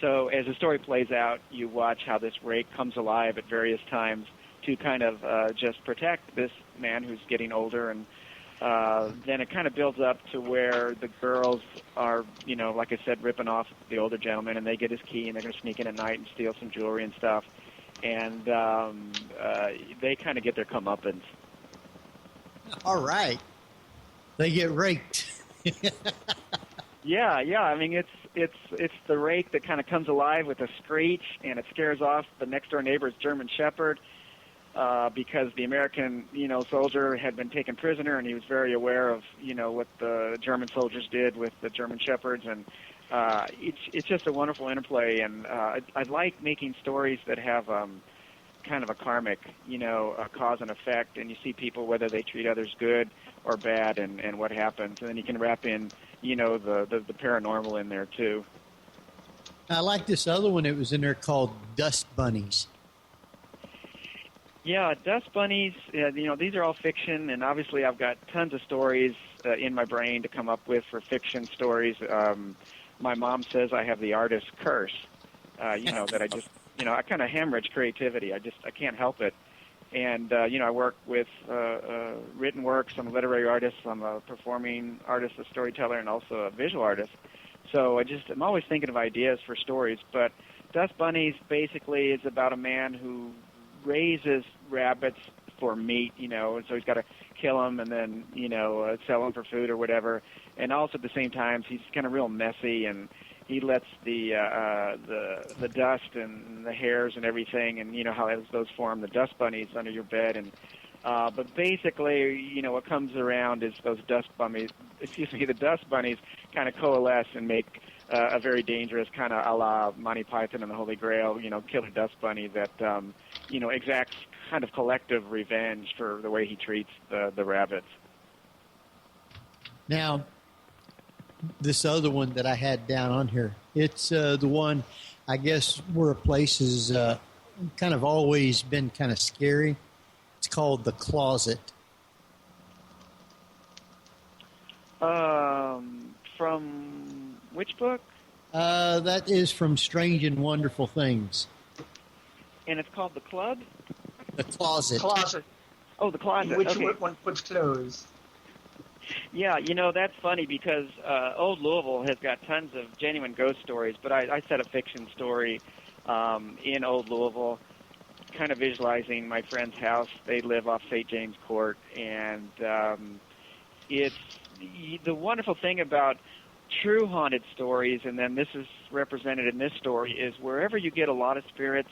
So as the story plays out, you watch how this rake comes alive at various times to kind of just protect this man who's getting older. And then it kind of builds up to where the girls are, you know, like I said, ripping off the older gentleman, and they get his key, and they're going to sneak in at night and steal some jewelry and stuff. And they kind of get their comeuppance. All right. They get raked. Yeah. I mean, it's the rake that kind of comes alive with a screech, and it scares off the next door neighbor's German Shepherd because the American, you know, soldier had been taken prisoner, and he was very aware of, you know, what the German soldiers did with the German Shepherds, and it's just a wonderful interplay. And I like making stories that have kind of a karmic, you know, a cause and effect, and you see people whether they treat others good or bad, and what happens, and then you can wrap in, you know, the paranormal in there too. I like this other one that was in there called Dust Bunnies. Yeah, Dust Bunnies, you know, these are all fiction, and obviously I've got tons of stories in my brain to come up with for fiction stories. My mom says I have the artist's curse, you know, that I just I kind of hemorrhage creativity. I can't help it. And, I work with written works. I'm a literary artist. I'm a performing artist, a storyteller, and also a visual artist. So I'm always thinking of ideas for stories. But Dust Bunnies basically is about a man who raises rabbits for meat, and so he's got to kill them and then, sell them for food or whatever. And also at the same time, he's kind of real messy, and he lets the dust and the hairs and everything, and how those form the dust bunnies under your bed. And but basically, what comes around is those dust bunnies. The dust bunnies kind of coalesce and make a very dangerous kind of a la Monty Python and the Holy Grail, killer dust bunny that exacts kind of collective revenge for the way he treats the rabbits. Now, this other one that I had down on here, it's the one, I guess, where a place has kind of always been kind of scary. It's called The Closet. From which book? That is from Strange and Wonderful Things. And it's called The Club? The Closet. Closet. Oh, The Closet. Which okay. one puts clothes. Yeah, that's funny because Old Louisville has got tons of genuine ghost stories, but I set a fiction story in Old Louisville, kind of visualizing my friend's house. They live off St. James Court, and it's the wonderful thing about true haunted stories, and then this is represented in this story, is wherever you get a lot of spirits,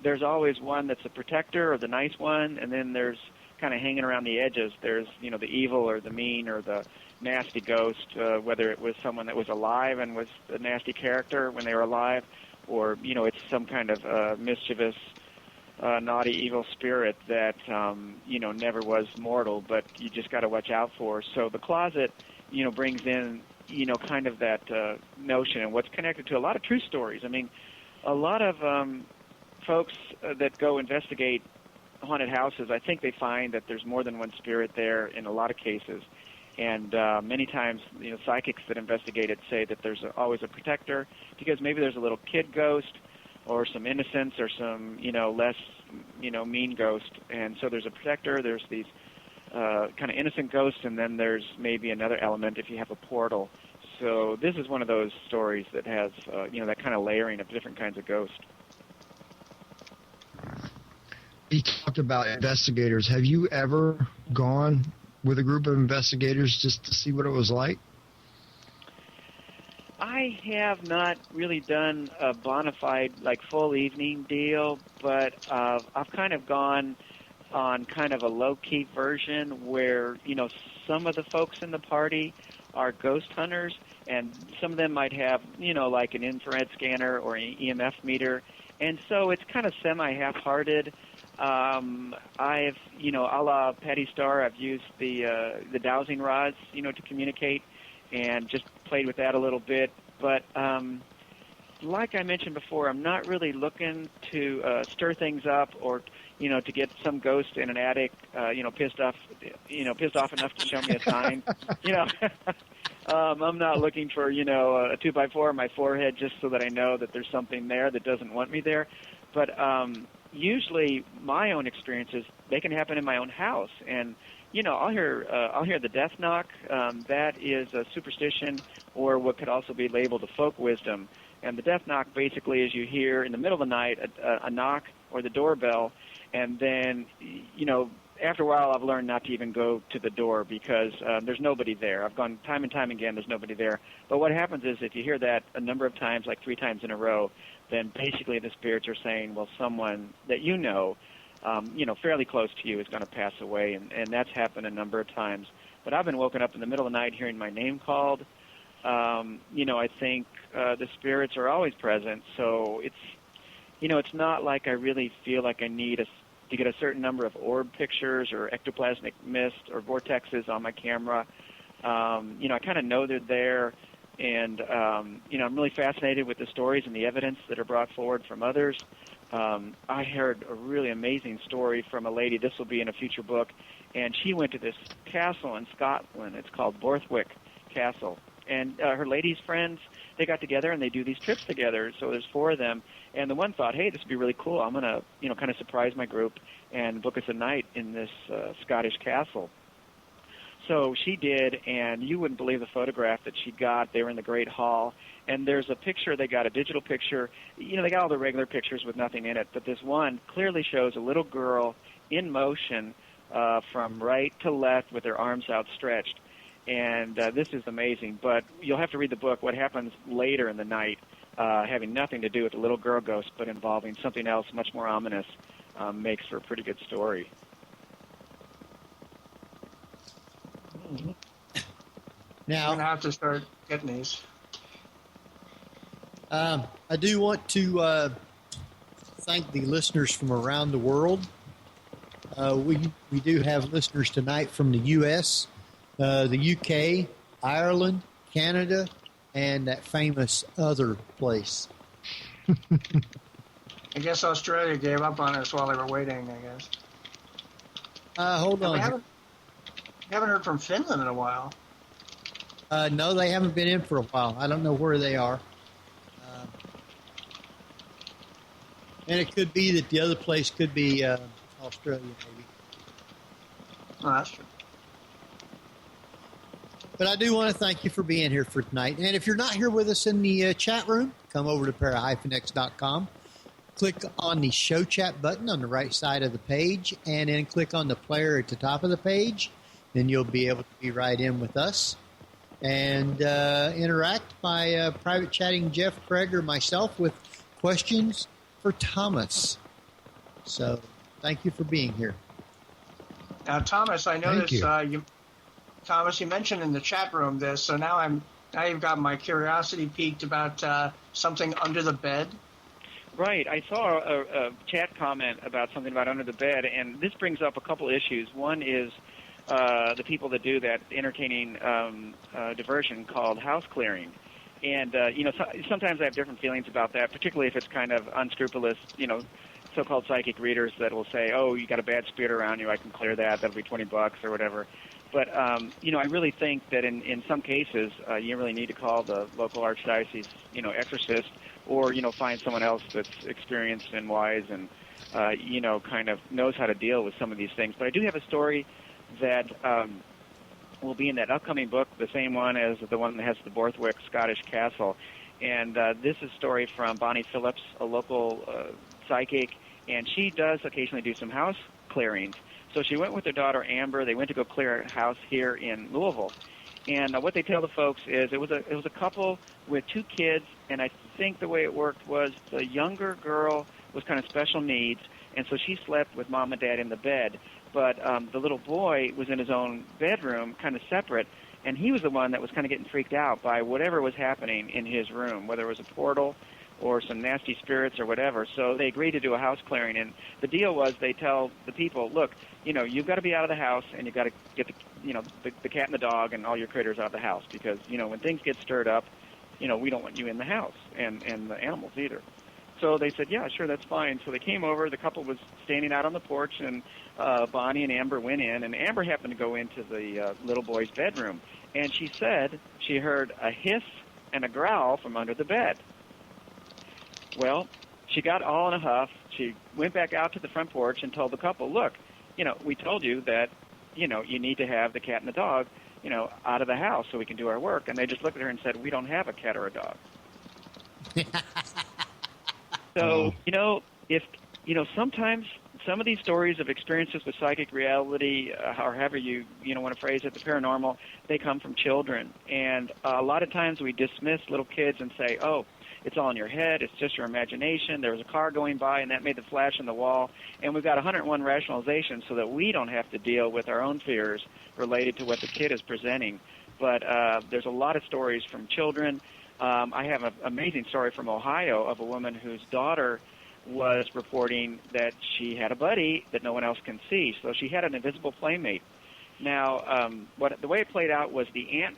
there's always one that's a protector or the nice one, and then there's kind of hanging around the edges. There's, the evil or the mean or the nasty ghost, whether it was someone that was alive and was a nasty character when they were alive, or, it's some kind of mischievous, naughty, evil spirit that, never was mortal, but you just got to watch out for. So The Closet, brings in, kind of that notion and what's connected to a lot of true stories. I mean, a lot of folks that go investigate haunted houses, I think they find that there's more than one spirit there in a lot of cases. And many times, psychics that investigate it say that there's always a protector, because maybe there's a little kid ghost or some innocence or some, less, mean ghost. And so there's a protector, there's these kind of innocent ghosts, and then there's maybe another element if you have a portal. So this is one of those stories that has, that kind of layering of different kinds of ghosts. You talked about investigators. Have you ever gone with a group of investigators just to see what it was like? I have not really done a bona fide, full evening deal, but I've kind of gone on kind of a low-key version where, some of the folks in the party are ghost hunters, and some of them might have, like an infrared scanner or an EMF meter, and so it's kind of semi-half-hearted. I've, a la Patty Starr, I've used the dowsing rods, to communicate, and just played with that a little bit. But like I mentioned before, I'm not really looking to stir things up or, to get some ghost in an attic, pissed off enough to show me a sign. I'm not looking for, a 2x4 on my forehead just so that I know that there's something there that doesn't want me there. But usually my own experiences, they can happen in my own house. And, I'll hear the death knock. That is a superstition, or what could also be labeled a folk wisdom. And the death knock basically is you hear in the middle of the night a knock or the doorbell, and then, after a while I've learned not to even go to the door because there's nobody there. I've gone time and time again, there's nobody there. But what happens is if you hear that a number of times, like 3 times in a row, then basically the spirits are saying, well, someone that fairly close to you is going to pass away, and that's happened a number of times. But I've been woken up in the middle of the night hearing my name called. I think the spirits are always present, so it's not like I really feel like I need to get a certain number of orb pictures or ectoplasmic mist or vortexes on my camera. I kind of know they're there, and I'm really fascinated with the stories and the evidence that are brought forward from others. I heard a really amazing story from a lady. This will be in a future book, and she went to this castle in Scotland. It's called Borthwick Castle, And her ladies' friends, they got together and they do these trips together. So there's 4 of them. And the one thought, hey, this would be really cool. I'm going to, kind of surprise my group and book us a night in this Scottish castle. So she did, and you wouldn't believe the photograph that she got. They were in the Great Hall, and there's a picture. They got a digital picture. They got all the regular pictures with nothing in it, but this one clearly shows a little girl in motion from right to left with her arms outstretched. And this is amazing, but you'll have to read the book. What happens later in the night, having nothing to do with the little girl ghost, but involving something else much more ominous, makes for a pretty good story. Now, I'm going to have to start getting these. I do want to thank the listeners from around the world. We do have listeners tonight from the U.S., the UK, Ireland, Canada, and that famous other place. I guess Australia gave up on us while they were waiting, I guess. Hold on. We haven't heard from Finland in a while. No, they haven't been in for a while. I don't know where they are. And it could be that the other place could be Australia, maybe. Oh, that's true. But I do want to thank you for being here for tonight. And if you're not here with us in the chat room, come over to para-x.com. Click on the show chat button on the right side of the page, and then click on the player at the top of the page. Then you'll be able to be right in with us and interact by private chatting Jeff, Craig, or myself with questions for Thomas. So thank you for being here. Now, Thomas, I noticed Thomas, you mentioned in the chat room this, so now you've got my curiosity piqued about something under the bed. Right. I saw a chat comment about something about under the bed, and this brings up a couple issues. One is the people that do that entertaining diversion called house clearing. And, sometimes I have different feelings about that, particularly if it's kind of unscrupulous, so-called psychic readers that will say, oh, you got a bad spirit around you, I can clear that, that'll be $20 or whatever. But, I really think that in some cases, you really need to call the local archdiocese, exorcist, or, find someone else that's experienced and wise and, kind of knows how to deal with some of these things. But I do have a story that will be in that upcoming book, the same one as the one that has the Borthwick Scottish Castle. And this is a story from Bonnie Phillips, a local psychic, and she does occasionally do some house clearings. So she went with her daughter Amber. They went to go clear a house here in Louisville. And what they tell the folks is it was a couple with 2 kids, and I think the way it worked was the younger girl was kind of special needs, and so she slept with mom and dad in the bed. But the little boy was in his own bedroom, kind of separate, and he was the one that was kind of getting freaked out by whatever was happening in his room, whether it was a portal or some nasty spirits or whatever. So they agreed to do a house clearing, and the deal was they tell the people, look, you've got to be out of the house, and you've got to get the cat and the dog and all your critters out of the house, because when things get stirred up, we don't want you in the house, and the animals either. So they said, yeah, sure, that's fine. So they came over. The couple was standing out on the porch, and Bonnie and Amber went in, and Amber happened to go into the little boy's bedroom, and she said she heard a hiss and a growl from under the bed. Well, she got all in a huff. She went back out to the front porch and told the couple, look, we told you that, you need to have the cat and the dog, out of the house so we can do our work. And they just looked at her and said, we don't have a cat or a dog. So, if, sometimes some of these stories of experiences with psychic reality, or however you want to phrase it, the paranormal, they come from children. And a lot of times we dismiss little kids and say, oh, it's all in your head, it's just your imagination, there was a car going by and that made the flash in the wall, and we've got 101 rationalizations so that we don't have to deal with our own fears related to what the kid is presenting. But there's a lot of stories from children. I have an amazing story from Ohio of a woman whose daughter was reporting that she had a buddy that no one else can see, so she had an invisible playmate. Now, the way it played out was the aunt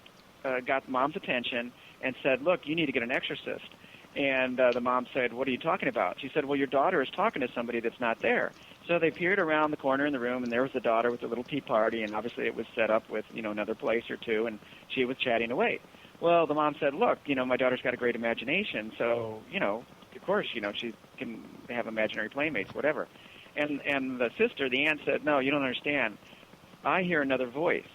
got the mom's attention and said, look, you need to get an exorcist. And the mom said, what are you talking about? She said, well, your daughter is talking to somebody that's not there. So they peered around the corner in the room, and there was the daughter with a little tea party, and obviously it was set up with, another place or two, and she was chatting away. Well, the mom said, look, my daughter's got a great imagination, so, of course, she can have imaginary playmates, whatever. And the sister, the aunt, said, no, you don't understand. I hear another voice.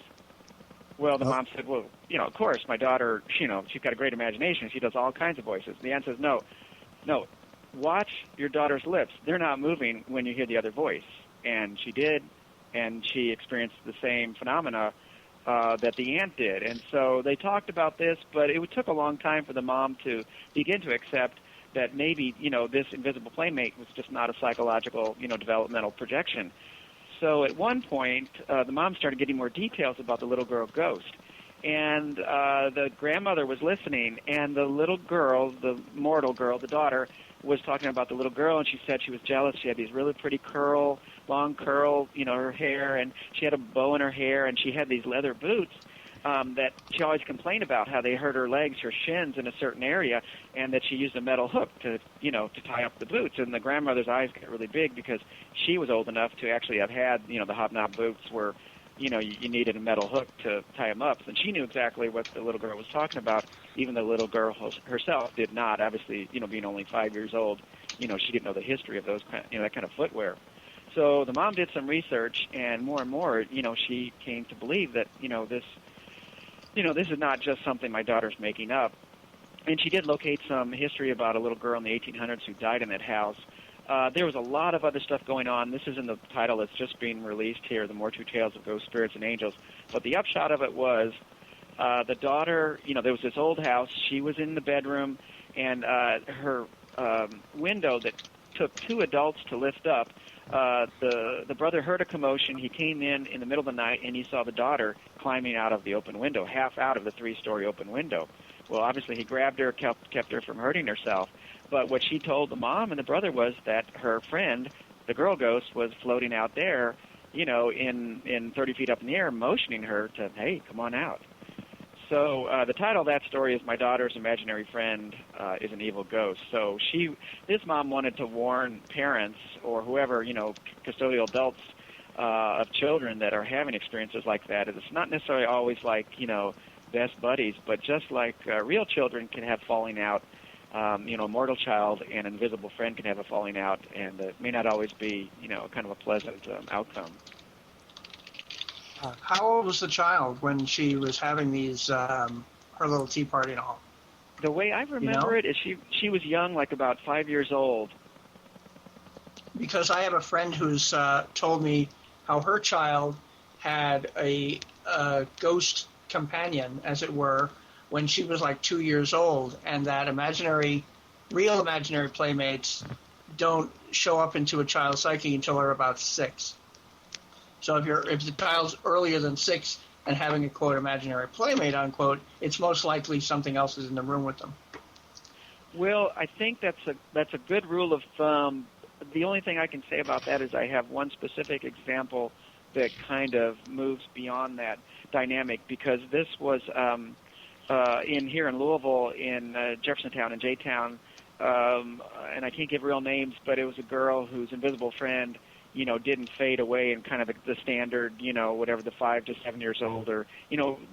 Well, the mom said, well, of course, my daughter, she's got a great imagination. She does all kinds of voices. The aunt says, no, watch your daughter's lips. They're not moving when you hear the other voice. And she did, and she experienced the same phenomena that the aunt did. And so they talked about this, but it took a long time for the mom to begin to accept that maybe, this invisible playmate was just not a psychological, developmental projection. So at one point, the mom started getting more details about the little girl ghost. And the grandmother was listening, and the little girl, the mortal girl, the daughter, was talking about the little girl, and she said she was jealous. She had these really pretty long curl, her hair, and she had a bow in her hair, and she had these leather boots that she always complained about, how they hurt her legs, her shins in a certain area, and that she used a metal hook to tie up the boots. And the grandmother's eyes got really big because she was old enough to actually have had, the hobnob boots where, you needed a metal hook to tie them up. And she knew exactly what the little girl was talking about, even the little girl herself did not. Obviously, being only 5 years old, she didn't know the history of those that kind of footwear. So the mom did some research, and more, she came to believe that, this is not just something my daughter's making up. And she did locate some history about a little girl in the 1800s who died in that house. There was a lot of other stuff going on. This is in the title that's just being released here, The More True Tales of Ghosts, Spirits, and Angels. But the upshot of it was the daughter, there was this old house. She was in the bedroom, and her window that took two adults to lift up, the brother heard a commotion. He came in the middle of the night, and he saw the daughter climbing out of the open window, half out of the 3-story open window. Well, obviously, he grabbed her, kept her from hurting herself. But what she told the mom and the brother was that her friend, the girl ghost, was floating out there, in 30 feet up in the air, motioning her to, hey, come on out. So the title of that story is My Daughter's Imaginary Friend is an Evil Ghost. So this mom wanted to warn parents or whoever, custodial adults of children that are having experiences like that. It's not necessarily always like, best buddies, but just like real children can have falling out, a mortal child and an invisible friend can have a falling out, and it may not always be, kind of a pleasant outcome. How old was the child when she was having these, her little tea party and all? The way I remember it is she was young, like about 5 years old. Because I have a friend who's told me how her child had a ghost companion, as it were, when she was like 2 years old, and that real imaginary playmates don't show up into a child's psyche until they're about 6. So if the child's earlier than 6 and having a, quote, imaginary playmate, unquote, it's most likely something else is in the room with them. Well, I think that's a good rule of thumb. The only thing I can say about that is I have one specific example that kind of moves beyond that dynamic, because this was here in Louisville, in Jeffersontown and J-Town, and I can't give real names, but it was a girl whose invisible friend, didn't fade away in kind of the standard, whatever, the 5 to 7 years old, or,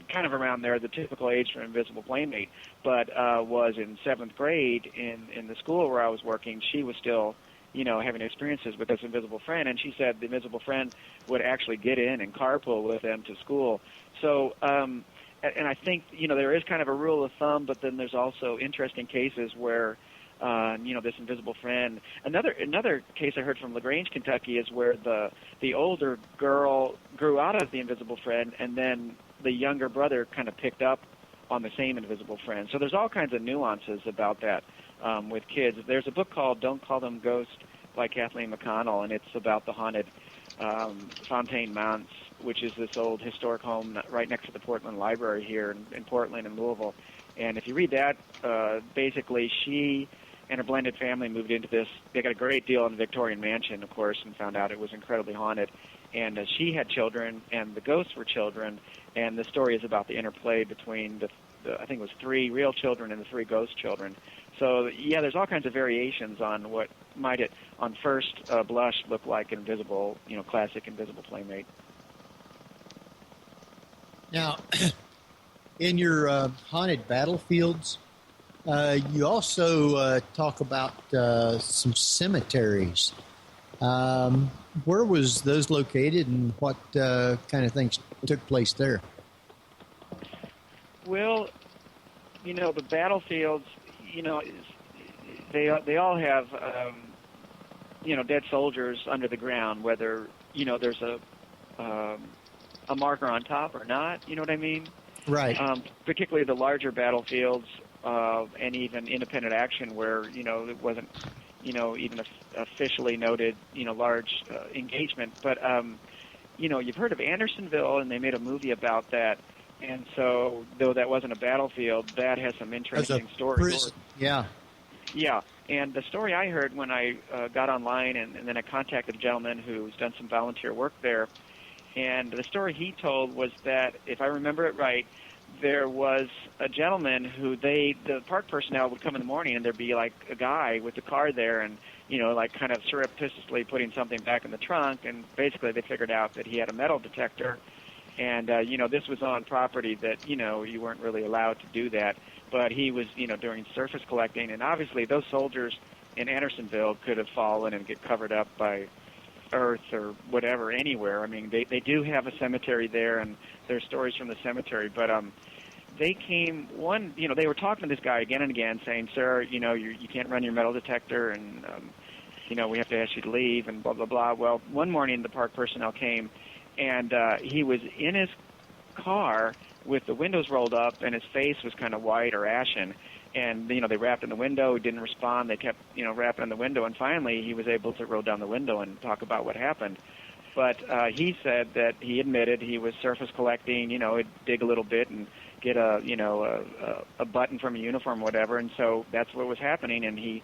kind of around there, the typical age for an invisible playmate, but was in 7th grade in the school where I was working. She was still, having experiences with this invisible friend, and she said the invisible friend would actually get in and carpool with them to school. So, and I think, there is kind of a rule of thumb, but then there's also interesting cases where, this invisible friend. Another case I heard from LaGrange, Kentucky, is where the older girl grew out of the invisible friend, and then the younger brother kind of picked up on the same invisible friend. So there's all kinds of nuances about that with kids. There's a book called Don't Call Them Ghosts by Kathleen McConnell, and it's about the haunted Fontaine Mounts, which is this old historic home right next to the Portland Library here in Portland and Louisville. And if you read that, basically she and her blended family moved into this. They got a great deal in the Victorian mansion, of course, and found out it was incredibly haunted. And she had children, and the ghosts were children. And the story is about the interplay between I think it was 3 real children and the 3 ghost children. So, yeah, there's all kinds of variations on what might, on first blush, look like an invisible, classic invisible playmate. Now, in your haunted battlefields, you also talk about some cemeteries. Where was those located, and what kind of things took place there? Well, the battlefields, they all have, dead soldiers under the ground, whether, there's a marker on top or not, you know what I mean? Right. Particularly the larger battlefields and even independent action where, it wasn't, even officially noted, large engagement. But, you've heard of Andersonville, and they made a movie about that. And so, though that wasn't a battlefield, that has some interesting stories. Yeah. Yeah. And the story I heard when I got online, and then I contacted a gentleman who's done some volunteer work there, and the story he told was that, if I remember it right, there was a gentleman who the park personnel would come in the morning, and there'd be like a guy with the car there, and like kind of surreptitiously putting something back in the trunk, and basically they figured out that he had a metal detector, and this was on property that you weren't really allowed to do that, but he was doing surface collecting, and obviously those soldiers in Andersonville could have fallen and get covered up by earth or whatever anywhere. I mean, they do have a cemetery there, and there's stories from the cemetery, but they came they were talking to this guy again and again saying, sir, you can't run your metal detector, and we have to ask you to leave, and blah blah blah. Well, one morning the park personnel came, and he was in his car with the windows rolled up, and his face was kind of white or ashen, and they rapped on the window. He didn't respond. They kept rapping on the window, and finally he was able to roll down the window and talk about what happened. But he said that he admitted he was surface collecting. He'd dig a little bit and get a button from a uniform or whatever, and so that's what was happening. And he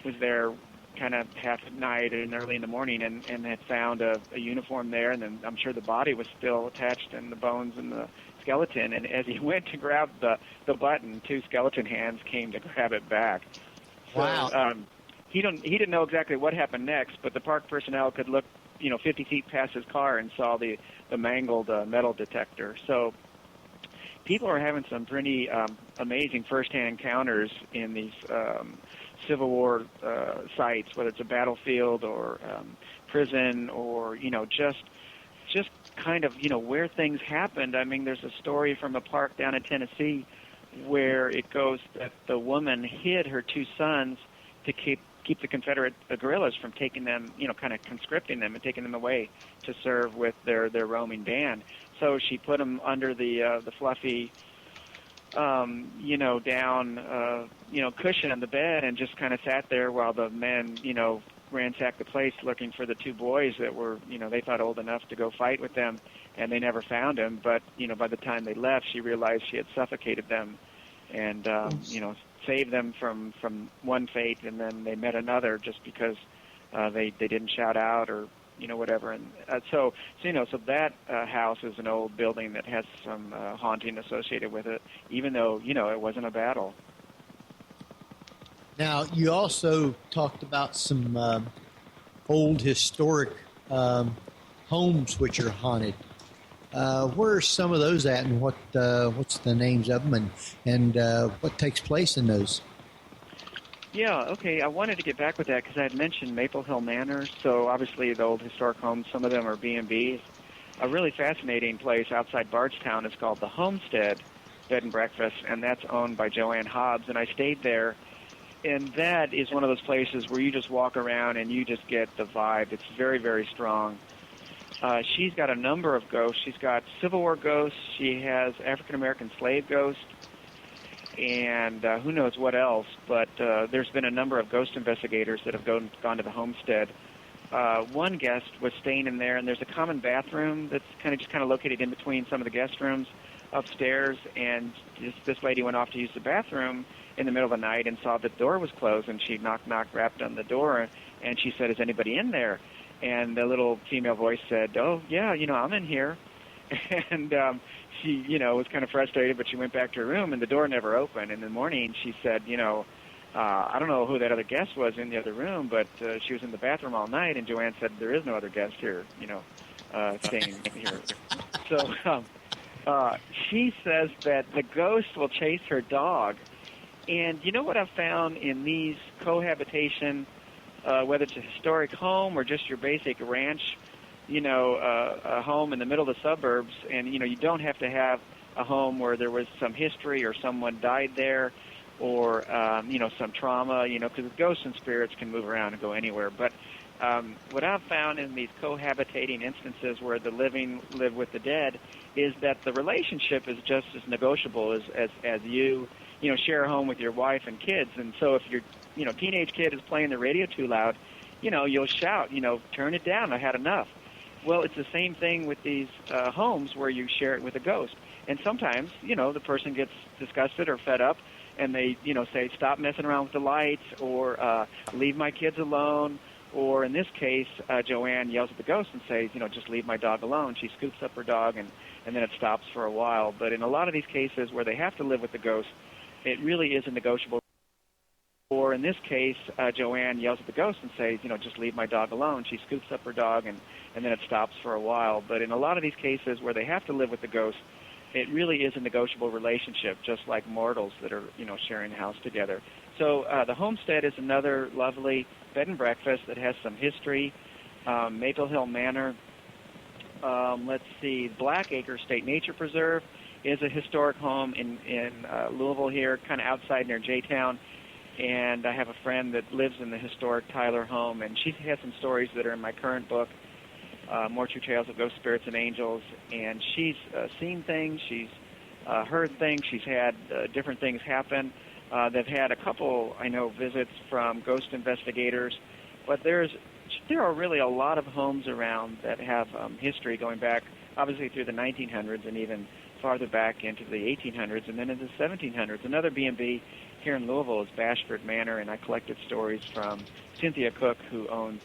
was there kind of half at night and early in the morning, and had found a uniform there, and then I'm sure the body was still attached, and the bones and the skeleton, and as he went to grab the button, two skeleton hands came to grab it back. Wow. So, he didn't know exactly what happened next, but the park personnel could look 50 feet past his car and saw the mangled metal detector. So people are having some pretty amazing firsthand encounters in these Civil War sites, whether it's a battlefield or prison or just kind of where things happened. I mean, there's a story from a park down in Tennessee where it goes that the woman hid her two sons to keep the Confederate guerrillas from taking them, kind of conscripting them and taking them away to serve with their roaming band. So she put them under the fluffy, down, cushion on the bed, and just kind of sat there while the men, ransacked the place looking for the two boys that were, they thought old enough to go fight with them, and they never found them. But, by the time they left, she realized she had suffocated them and, saved them from one fate, and then they met another just because they didn't shout out or, whatever. And so that house is an old building that has some haunting associated with it, even though, it wasn't a battle. Now, you also talked about some old historic homes which are haunted. Where are some of those at, and what's the names of them, and what takes place in those? Yeah, okay. I wanted to get back with that because I had mentioned Maple Hill Manor. So obviously the old historic homes, some of them are B&Bs. A really fascinating place outside Bardstown is called the Homestead Bed and Breakfast, and that's owned by Joanne Hobbs. And I stayed there, and that is one of those places where you just walk around and you just get the vibe. It's very, very strong. She's got a number of ghosts. She's got Civil War ghosts. She has African-American slave ghosts, and who knows what else. But there's been a number of ghost investigators that have gone to the homestead. One guest was staying in there, and there's a common bathroom that's kind of located in between some of the guest rooms upstairs, and this lady went off to use the bathroom in the middle of the night and saw the door was closed, and she knocked, rapped on the door, and she said, "Is anybody in there?" And the little female voice said, "Oh, yeah, I'm in here." And she, was kind of frustrated, but she went back to her room, and the door never opened. In the morning, she said, I don't know who that other guest was in the other room, but she was in the bathroom all night, and Joanne said, "There is no other guest here, staying here." So She says that the ghost will chase her dog. And you know what I've found in these cohabitation, whether it's a historic home or just your basic ranch, a home in the middle of the suburbs, and, you don't have to have a home where there was some history or someone died there or, some trauma, because ghosts and spirits can move around and go anywhere. But what I've found in these cohabitating instances where the living live with the dead is that the relationship is just as negotiable as you share a home with your wife and kids. And so if your, teenage kid is playing the radio too loud, you'll shout, turn it down, I had enough. Well, it's the same thing with these homes where you share it with a ghost. And sometimes, the person gets disgusted or fed up, and they, say, stop messing around with the lights, or leave my kids alone. Or in this case, Joanne yells at the ghost and says, just leave my dog alone. She scoops up her dog, and then it stops for a while. But in a lot of these cases where they have to live with the ghost, it really is a negotiable. Or in this case, Joanne yells at the ghost and says, just leave my dog alone. She scoops up her dog, and then it stops for a while. But in a lot of these cases where they have to live with the ghost, it really is a negotiable relationship, just like mortals that are, sharing a house together. So the homestead is another lovely bed and breakfast that has some history. Maple Hill Manor, let's see, Blackacre State Nature Preserve is a historic home in Louisville here, kind of outside near J-Town. And I have a friend that lives in the historic Tyler home, and she has some stories that are in my current book, More True Tales of Ghost Spirits and Angels. And she's seen things, she's heard things, she's had different things happen. They've had a couple, I know, visits from ghost investigators, but there are really a lot of homes around that have history going back, obviously, through the 1900s and even farther back into the 1800s and then into the 1700s. Another B&B here in Louisville is Bashford Manor, and I collected stories from Cynthia Cook, who owns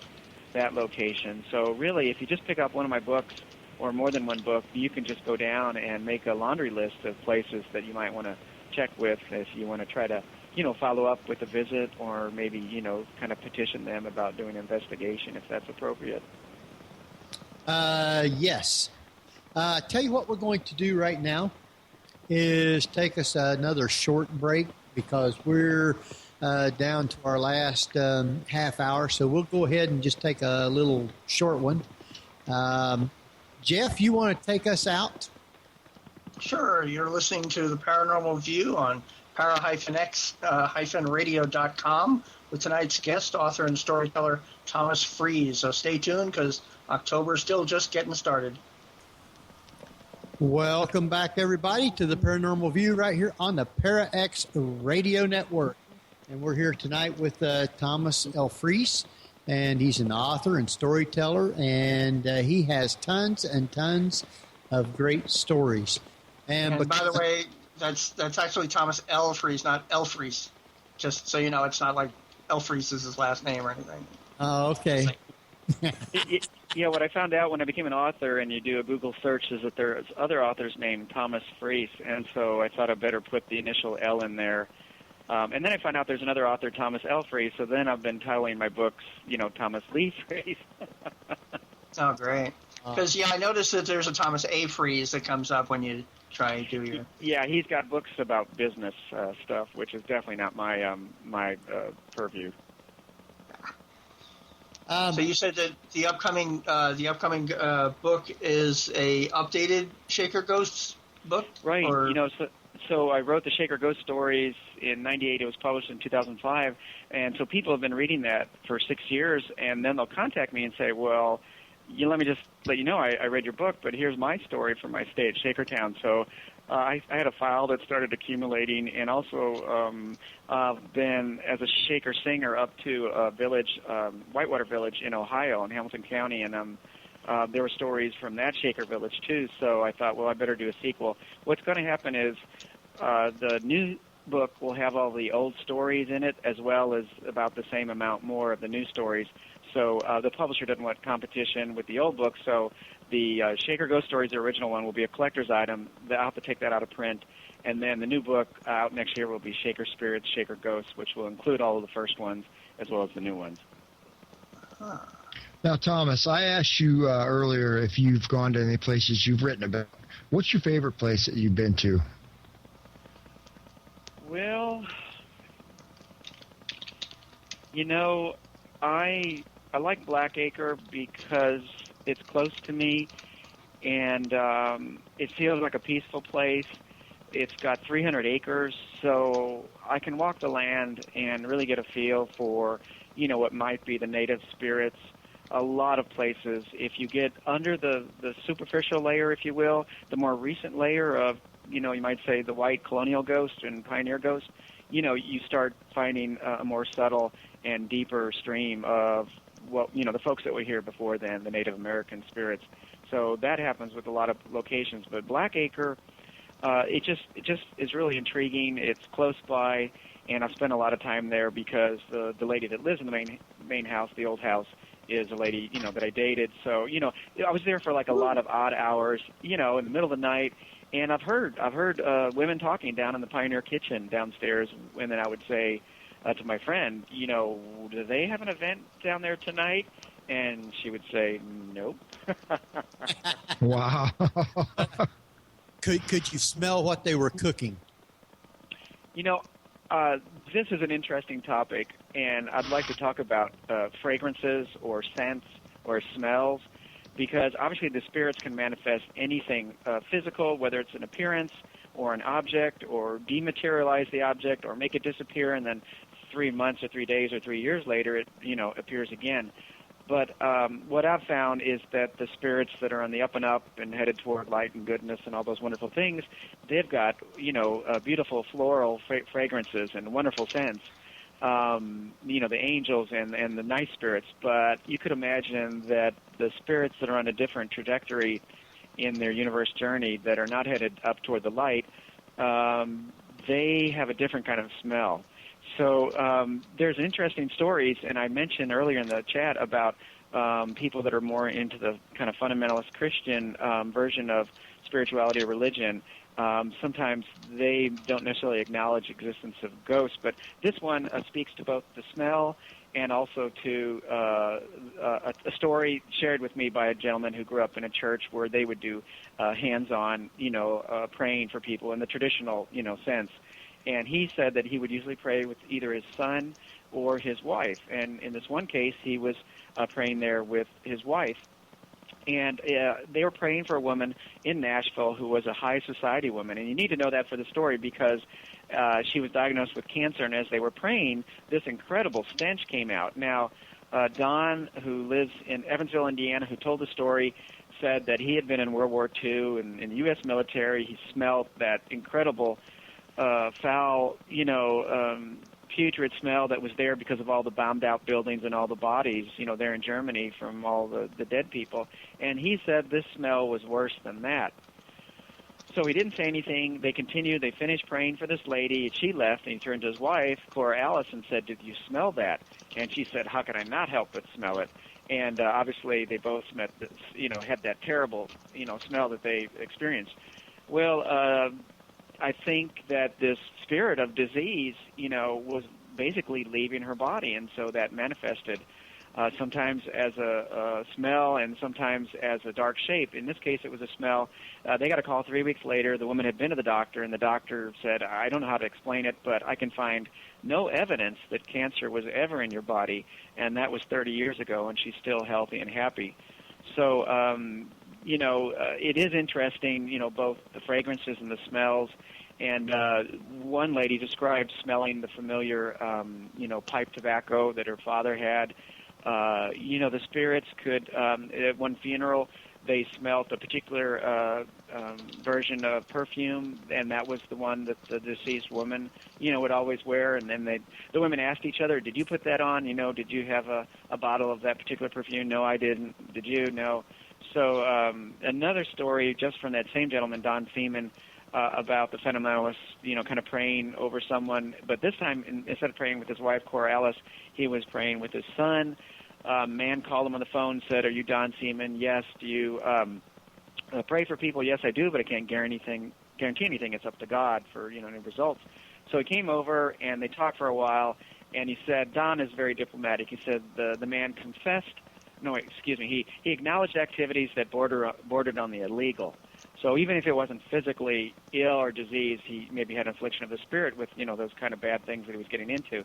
that location. So really, if you just pick up one of my books or more than one book, you can just go down and make a laundry list of places that you might want to check with if you want to try to, follow up with a visit or maybe, kind of petition them about doing an investigation if that's appropriate. Yes. Tell you what we're going to do right now is take us another short break because we're down to our last half hour. So we'll go ahead and just take a little short one. Jeff, you want to take us out? Sure. You're listening to the Paranormal View on para-x-radio.com with tonight's guest, author and storyteller Thomas Freese. So stay tuned because October's still just getting started. Welcome back, everybody, to the Paranormal View right here on the Para-X Radio Network. And we're here tonight with Thomas L. Freese, and he's an author and storyteller, and he has tons and tons of great stories. And by the way, that's actually Thomas L. Freese, not L. Freese. Just so you know, it's not like L. Freese is his last name or anything. Oh, okay. Yeah, what I found out when I became an author and you do a Google search is that there's other authors named Thomas Freese, and so I thought I'd better put the initial L in there. And then I found out there's another author, Thomas L. Freese, so then I've been titling my books, Thomas Lee Freese. Oh, great. Because, I noticed that there's a Thomas A. Freese that comes up when you try to do your... Yeah, he's got books about business stuff, which is definitely not my purview. So you said that the upcoming book is a updated Shaker Ghosts book, right? Or... So I wrote the Shaker Ghost Stories in '98. It was published in 2005, and so people have been reading that for 6 years, and then they'll contact me and say, "Well, let me just let you know I read your book, but here's my story from my stay at Shakertown." So I had a file that started accumulating, and also been as a Shaker singer up to a village, Whitewater Village in Ohio in Hamilton County, and there were stories from that Shaker village too. So I thought, well, I better do a sequel. What's going to happen is the new book will have all the old stories in it, as well as about the same amount more of the new stories. So the publisher doesn't want competition with the old book, so the Shaker Ghost Stories, the original one, will be a collector's item. I'll have to take that out of print. And then the new book out next year will be Shaker Spirits, Shaker Ghosts, which will include all of the first ones as well as the new ones. Now, Thomas, I asked you earlier if you've gone to any places you've written about. What's your favorite place that you've been to? Well, you know, I like Blackacre because it's close to me, and it feels like a peaceful place. It's got 300 acres, so I can walk the land and really get a feel for, what might be the native spirits. A lot of places, if you get under the superficial layer, if you will, the more recent layer of, you might say the white colonial ghost and pioneer ghost, you start finding a more subtle and deeper stream of, the folks that were here before then, the Native American spirits. So that happens with a lot of locations. But Blackacre, it just is really intriguing. It's close by, and I've spent a lot of time there because the lady that lives in the main house, the old house, is a lady, that I dated. So, I was there for like a lot of odd hours, in the middle of the night, and I've heard women talking down in the Pioneer kitchen downstairs, and then I would say to my friend, do they have an event down there tonight? And she would say, nope. Wow. Could you smell what they were cooking? This is an interesting topic, and I'd like to talk about fragrances or scents or smells, because obviously the spirits can manifest anything physical, whether it's an appearance or an object, or dematerialize the object or make it disappear, and then 3 months or 3 days or 3 years later it appears again. But what I've found is that the spirits that are on the up and up and headed toward light and goodness and all those wonderful things, they've got, beautiful floral fragrances and wonderful scents, the angels and the nice spirits. But you could imagine that the spirits that are on a different trajectory in their universe journey that are not headed up toward the light, they have a different kind of smell. So there's interesting stories, and I mentioned earlier in the chat about people that are more into the kind of fundamentalist Christian version of spirituality or religion. Sometimes they don't necessarily acknowledge existence of ghosts, but this one speaks to both the smell and also to a story shared with me by a gentleman who grew up in a church where they would do hands-on, praying for people in the traditional, sense. And he said that he would usually pray with either his son or his wife. And in this one case, he was praying there with his wife. And they were praying for a woman in Nashville who was a high society woman. And you need to know that for the story because she was diagnosed with cancer. And as they were praying, this incredible stench came out. Now, Don, who lives in Evansville, Indiana, who told the story, said that he had been in World War II and in the U.S. military. He smelled that incredible foul, putrid smell that was there because of all the bombed out buildings and all the bodies, there in Germany from all the dead people. And he said this smell was worse than that. So he didn't say anything. They continued. They finished praying for this lady. She left, and he turned to his wife, Cora Alice, and said, "Did you smell that?" And she said, "How could I not help but smell it?" And obviously they both had that terrible, smell that they experienced. Well, I think that this spirit of disease, was basically leaving her body, and so that manifested sometimes as a smell and sometimes as a dark shape. In this case, it was a smell. They got a call 3 weeks later. The woman had been to the doctor, and the doctor said, "I don't know how to explain it, but I can find no evidence that cancer was ever in your body," and that was 30 years ago, and she's still healthy and happy. So, it is interesting, both the fragrances and the smells. And one lady described smelling the familiar, pipe tobacco that her father had. The spirits could, at one funeral, they smelt a particular version of perfume, and that was the one that the deceased woman, would always wear. And then the women asked each other, "Did you put that on? Did you have a bottle of that particular perfume?" "No, I didn't." "Did you?" "No." So another story just from that same gentleman, Don Feeman, about the fundamentalists, kind of praying over someone. But this time, instead of praying with his wife, Cora Alice, he was praying with his son. A man called him on the phone and said, "Are you Don Seaman?" "Yes." "Do you pray for people?" "Yes, I do, but I can't guarantee anything. It's up to God for, any results." So he came over, and they talked for a while, and he said, Don is very diplomatic. He said the man confessed. No, excuse me. He acknowledged activities that bordered on the illegal. So even if it wasn't physically ill or diseased, he maybe had an affliction of the spirit with, those kind of bad things that he was getting into.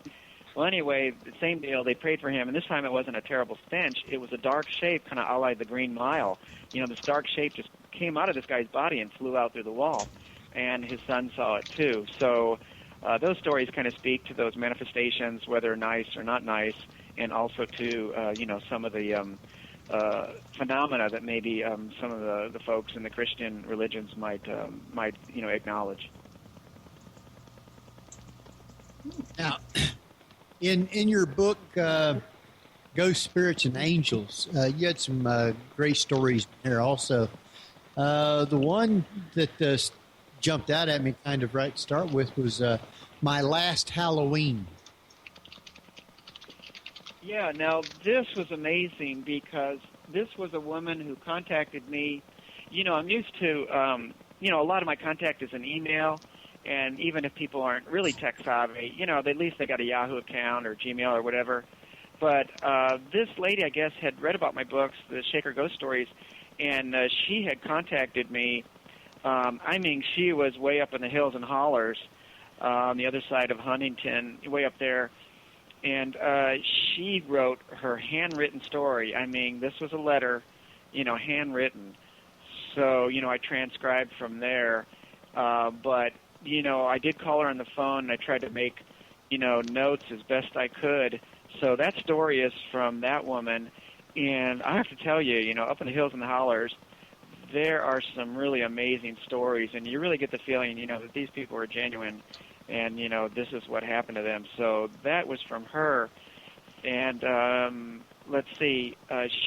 Well, anyway, the same deal, they prayed for him, and this time it wasn't a terrible stench. It was a dark shape, kind of a la the Green Mile. This dark shape just came out of this guy's body and flew out through the wall, and his son saw it too. So those stories kind of speak to those manifestations, whether nice or not nice, and also to, some of the phenomena that maybe some of the folks in the Christian religions might acknowledge. Now, in your book, Ghost Spirits and Angels, you had some great stories there also. The one that jumped out at me kind of right to start with was My Last Halloween. Yeah, now this was amazing because this was a woman who contacted me. I'm used to, a lot of my contact is an email, and even if people aren't really tech savvy, at least they got a Yahoo account or Gmail or whatever. But this lady, I guess, had read about my books, the Shaker Ghost Stories, and she had contacted me. She was way up in the hills and hollers on the other side of Huntington, way up there. And she wrote her handwritten story. This was a letter, handwritten. So, I transcribed from there. But, I did call her on the phone, and I tried to make, notes as best I could. So that story is from that woman. And I have to tell you, up in the hills and the hollers, there are some really amazing stories. And you really get the feeling, that these people are genuine. And, this is what happened to them. So that was from her. And let's see,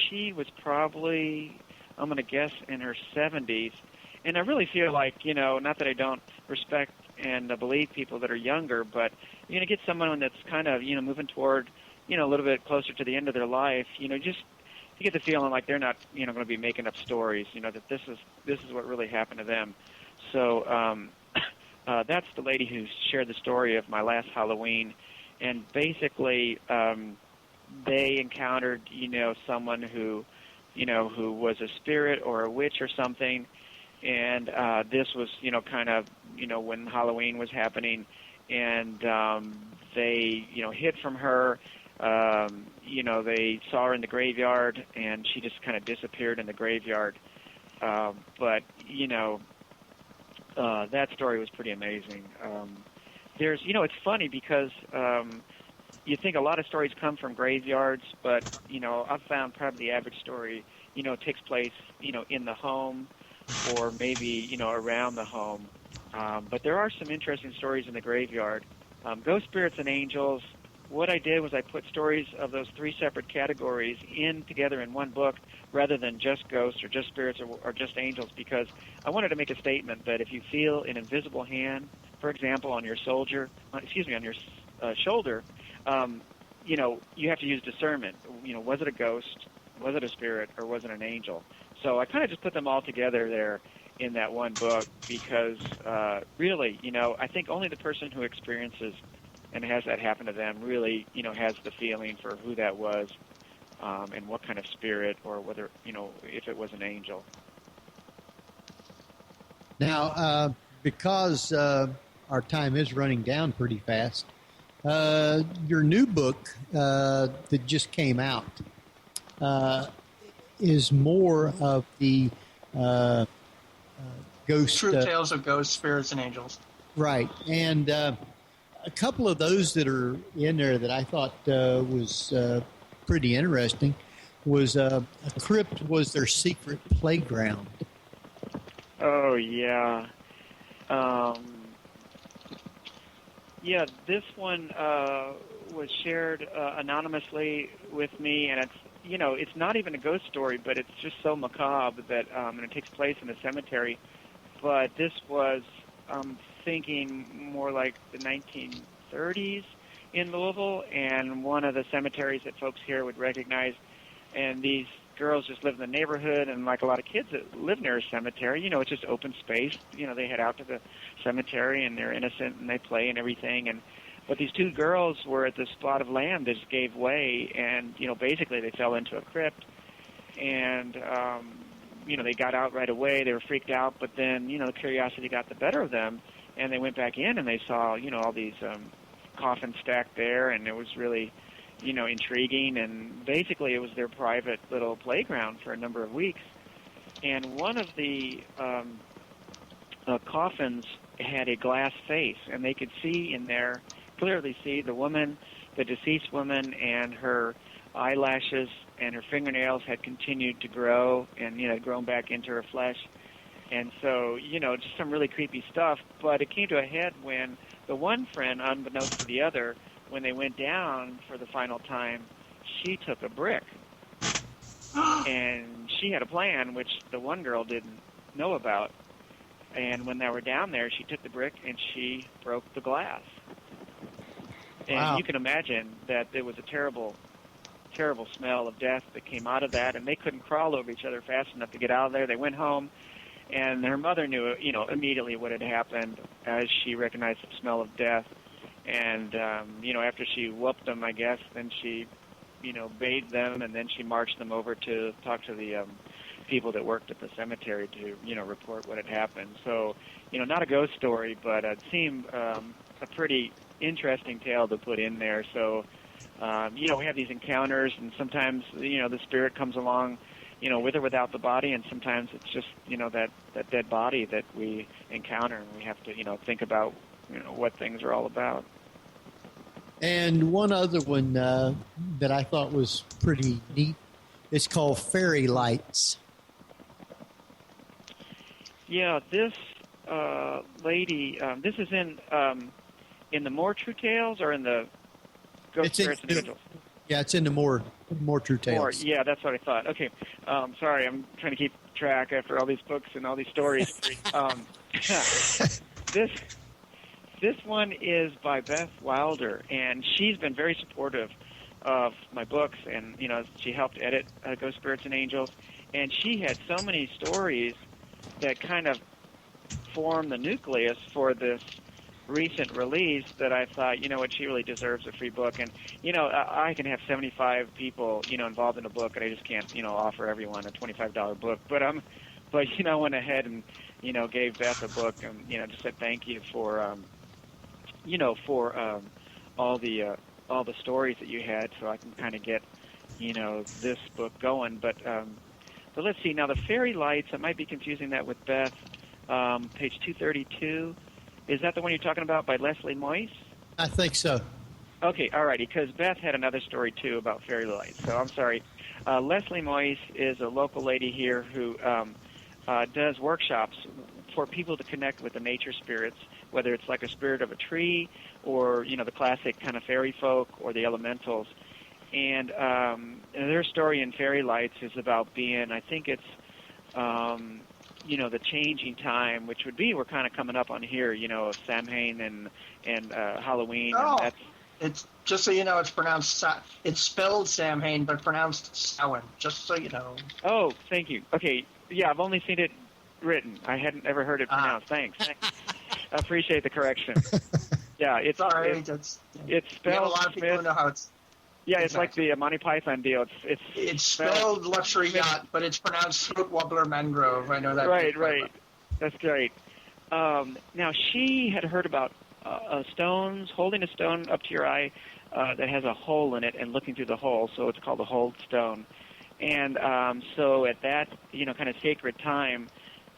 she was probably, I'm going to guess, in her 70s. And I really feel like, not that I don't respect and believe people that are younger, but you're going to get someone that's kind of, moving toward, a little bit closer to the end of their life, just you get the feeling like they're not, going to be making up stories, that this is what really happened to them. So, that's the lady who shared the story of My Last Halloween, and basically they encountered, someone who was a spirit or a witch or something, and this was, kind of, when Halloween was happening, and they, hid from her. They saw her in the graveyard, and she just kind of disappeared in the graveyard. But that story was pretty amazing. There's, it's funny because you think a lot of stories come from graveyards, but, I've found probably the average story, takes place, in the home or maybe, around the home. But there are some interesting stories in the graveyard. Ghost Spirits and Angels, what I did was I put stories of those three separate categories together in one book rather than just ghosts or just spirits or just angels, because I wanted to make a statement that if you feel an invisible hand, for example, on your shoulder, you have to use discernment. Was it a ghost, was it a spirit, or was it an angel? So I kind of just put them all together there in that one book because really, I think only the person who experiences and has that happen to them really, has the feeling for who that was and what kind of spirit or whether, if it was an angel. Now, because our time is running down pretty fast, your new book that just came out is more of the ghost... True Tales of Ghosts, Spirits, and Angels. Right. And a couple of those that are in there that I thought was pretty interesting was a crypt was their secret playground. Oh, yeah. Yeah, this one was shared anonymously with me, and it's not even a ghost story, but it's just so macabre that and it takes place in a cemetery. But this was thinking more like the 1930s in Louisville, and one of the cemeteries that folks here would recognize. And these girls just live in the neighborhood, and like a lot of kids that live near a cemetery, it's just open space. They head out to the cemetery, and they're innocent, and they play and everything. But these two girls were at this plot of land that just gave way, and, basically they fell into a crypt. And they got out right away. They were freaked out, but then, the curiosity got the better of them, and they went back in and they saw, all these coffins stacked there, and it was really, intriguing. And basically, it was their private little playground for a number of weeks. And one of the coffins had a glass face, and they could see in there, clearly see the deceased woman, and her eyelashes and her fingernails had continued to grow and, grown back into her flesh. And so, just some really creepy stuff. But it came to a head when the one friend, unbeknownst to the other, when they went down for the final time, she took a brick. And she had a plan, which the one girl didn't know about. And when they were down there, she took the brick and she broke the glass. And wow. You can imagine that there was a terrible, terrible smell of death that came out of that, and they couldn't crawl over each other fast enough to get out of there. They went home, and her mother knew, immediately what had happened as she recognized the smell of death. And, after she whooped them, I guess, then she, bathed them, and then she marched them over to talk to the people that worked at the cemetery to, report what had happened. So, not a ghost story, but it seemed a pretty interesting tale to put in there. So, we have these encounters, and sometimes, the spirit comes along, with or without the body, and sometimes it's just, that dead body that we encounter, and we have to, think about, what things are all about. And one other one that I thought was pretty neat, it's called Fairy Lights. Yeah, this lady, this is in the More True Tales or in the Ghost Spirits and Angels? Yeah, it's in the More True Tales. Yeah, that's what I thought. Okay, sorry, I'm trying to keep track after all these books and all these stories. This one is by Beth Wilder, and she's been very supportive of my books, and she helped edit Ghost Spirits and Angels, and she had so many stories that kind of formed the nucleus for this recent release that I thought, she really deserves a free book. And, I can have 75 people, involved in a book, and I just can't, offer everyone a $25 book. But I went ahead and, gave Beth a book and, just said thank you for, all the stories that you had, so I can kind of get, this book going. But let's see. Now, the Fairy Lights, I might be confusing that with Beth. Page 232. Is that the one you're talking about by Leslie Moyse? I think so. Okay, all righty, because Beth had another story, too, about Fairy Lights. So I'm sorry. Leslie Moyse is a local lady here who does workshops for people to connect with the nature spirits, whether it's like a spirit of a tree or, the classic kind of fairy folk or the elementals. And their story in Fairy Lights is about being, I think it's, the changing time, which would be, we're kind of coming up on here, Samhain and Halloween. Oh, and it's just so you know, it's pronounced, it's spelled Samhain, but pronounced Samhain, just so you know. Oh, thank you. Okay, yeah, I've only seen it written. I hadn't ever heard it pronounced. Thanks. I appreciate the correction. Yeah, it's all right. It's spelled. We have a lot of people who know how it's. Yeah, it's like the Monty Python deal. It's spelled luxury yacht, but it's pronounced throat wobbler mangrove. I know that. Right. That's great. Now, she had heard about stones, holding a stone up to your eye that has a hole in it and looking through the hole, so it's called a hold stone. And so at that, kind of sacred time,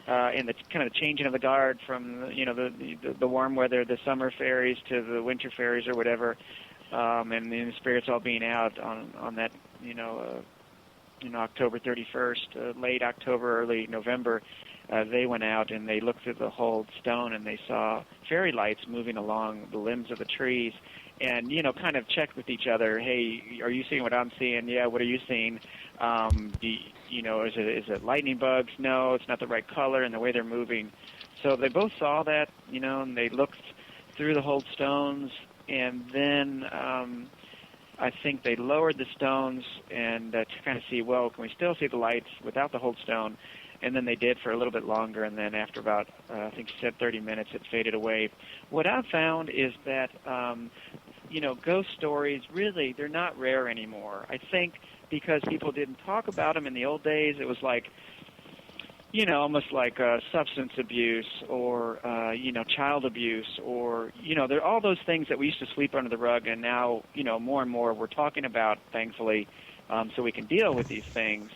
in the kind of the changing of the guard from, the warm weather, the summer fairies to the winter fairies or whatever, and the spirits all being out on that, October 31st, late October, early November, they went out and they looked through the hold stone and they saw fairy lights moving along the limbs of the trees, and kind of checked with each other. Hey, are you seeing what I'm seeing? Yeah, what are you seeing? Is it lightning bugs? No, it's not the right color and the way they're moving. So they both saw that, and they looked through the hold stones, and then I think they lowered the stones and to kind of see, well, can we still see the lights without the hold stone? And then they did for a little bit longer, and then after about, I think she said 30 minutes, it faded away. What I've found is that, ghost stories, really, they're not rare anymore. I think because people didn't talk about them in the old days, it was like, almost like substance abuse or, child abuse or, there are all those things that we used to sweep under the rug, and now, more and more we're talking about, thankfully, so we can deal with these things.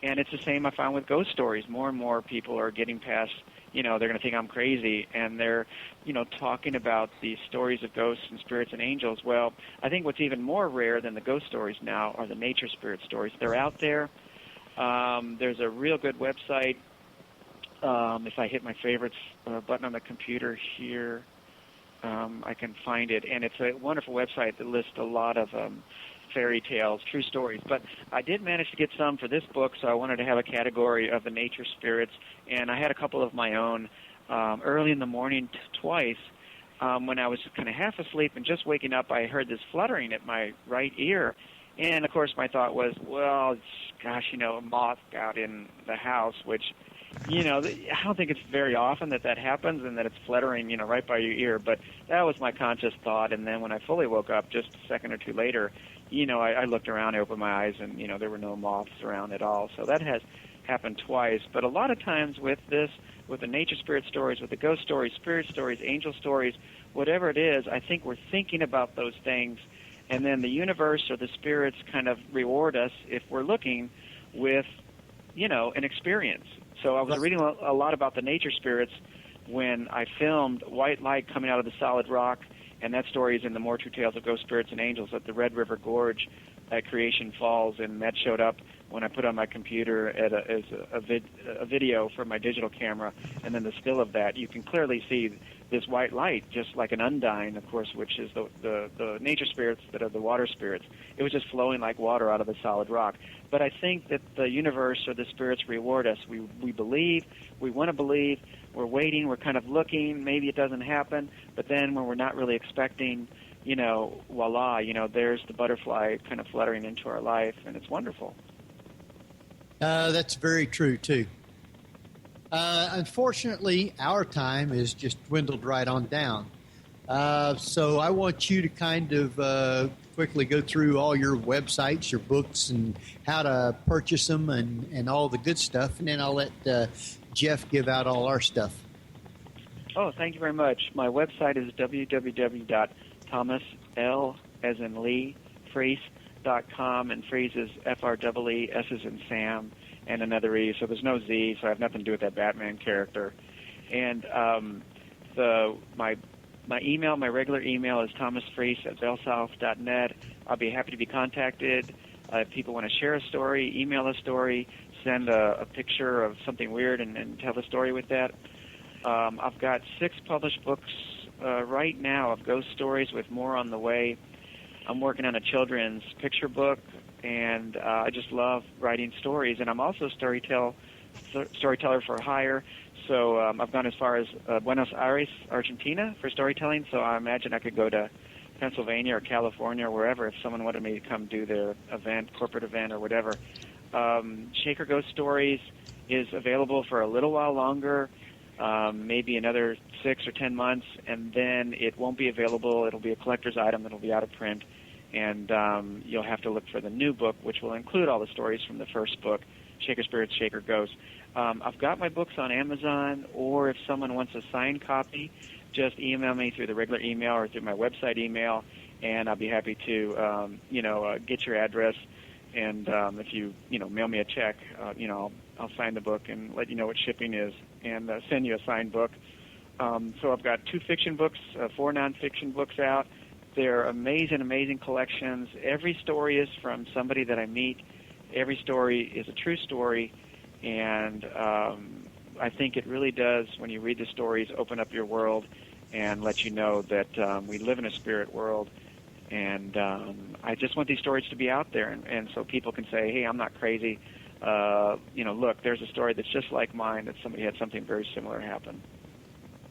And it's the same I found with ghost stories. More and more people are getting past, they're going to think I'm crazy, and they're, talking about these stories of ghosts and spirits and angels. Well, I think what's even more rare than the ghost stories now are the nature spirit stories. They're out there. There's a real good website. If I hit my favorites button on the computer here, I can find it. And it's a wonderful website that lists a lot of fairy tales, true stories. But I did manage to get some for this book, so I wanted to have a category of the nature spirits. And I had a couple of my own early in the morning twice. When I was kind of half asleep and just waking up, I heard this fluttering at my right ear. And, of course, my thought was, well, gosh, a moth got in the house, which, I don't think it's very often that happens and that it's fluttering, right by your ear. But that was my conscious thought. And then when I fully woke up just a second or two later, I looked around, I opened my eyes, and, there were no moths around at all. So that has happened twice. But a lot of times with this, with the nature spirit stories, with the ghost stories, spirit stories, angel stories, whatever it is, I think we're thinking about those things. And then the universe or the spirits kind of reward us if we're looking with, an experience. So I was reading a lot about the nature spirits when I filmed White Light Coming Out of the Solid Rock, and that story is in the More True Tales of Ghost Spirits and Angels at the Red River Gorge at Creation Falls, and that showed up when I put on my computer as a video from my digital camera, and then the still of that. You can clearly see this white light, just like an undine, of course, which is the nature spirits that are the water spirits. It was just flowing like water out of the solid rock. But I think that the universe or the spirits reward us. We believe, we want to believe, we're waiting, we're kind of looking, maybe it doesn't happen, but then when we're not really expecting, voila, there's the butterfly kind of fluttering into our life, and it's wonderful. That's very true, too. Unfortunately, our time is just dwindled right on down. So I want you to kind of quickly go through all your websites, your books, and how to purchase them and all the good stuff, and then I'll let Jeff give out all our stuff. Oh, thank you very much. My website is www.thomas.freese.com, and Freese is F-R-E-E, S is in Sam, and another E, so there's no Z, so I have nothing to do with that Batman character. And my email, my regular email is thomasfreese@bellsouth.net. I'll be happy to be contacted. If people want to share a story, email a story, send a picture of something weird and tell the story with that. I've got 6 published books right now of ghost stories with more on the way. I'm working on a children's picture book, and I just love writing stories. And I'm also a storyteller for hire. So I've gone as far as Buenos Aires, Argentina for storytelling. So I imagine I could go to Pennsylvania or California or wherever if someone wanted me to come do their event, corporate event or whatever. Shaker Ghost Stories is available for a little while longer, maybe another 6 or 10 months, and then it won't be available. It'll be a collector's item. It'll be out of print, and you'll have to look for the new book, which will include all the stories from the first book, Shaker Spirits, Shaker Ghosts. I've got my books on Amazon, or if someone wants a signed copy, just email me through the regular email or through my website email, and I'll be happy to, get your address. And if you, mail me a check, I'll sign the book and let you know what shipping is and send you a signed book. So I've got 2 fiction books, 4 nonfiction books out. They're amazing, amazing collections. Every story is from somebody that I meet. Every story is a true story. And I think it really does, when you read the stories, open up your world and let you know that we live in a spirit world. And I just want these stories to be out there, and so people can say, hey, I'm not crazy. Look, there's a story that's just like mine, that somebody had something very similar happen.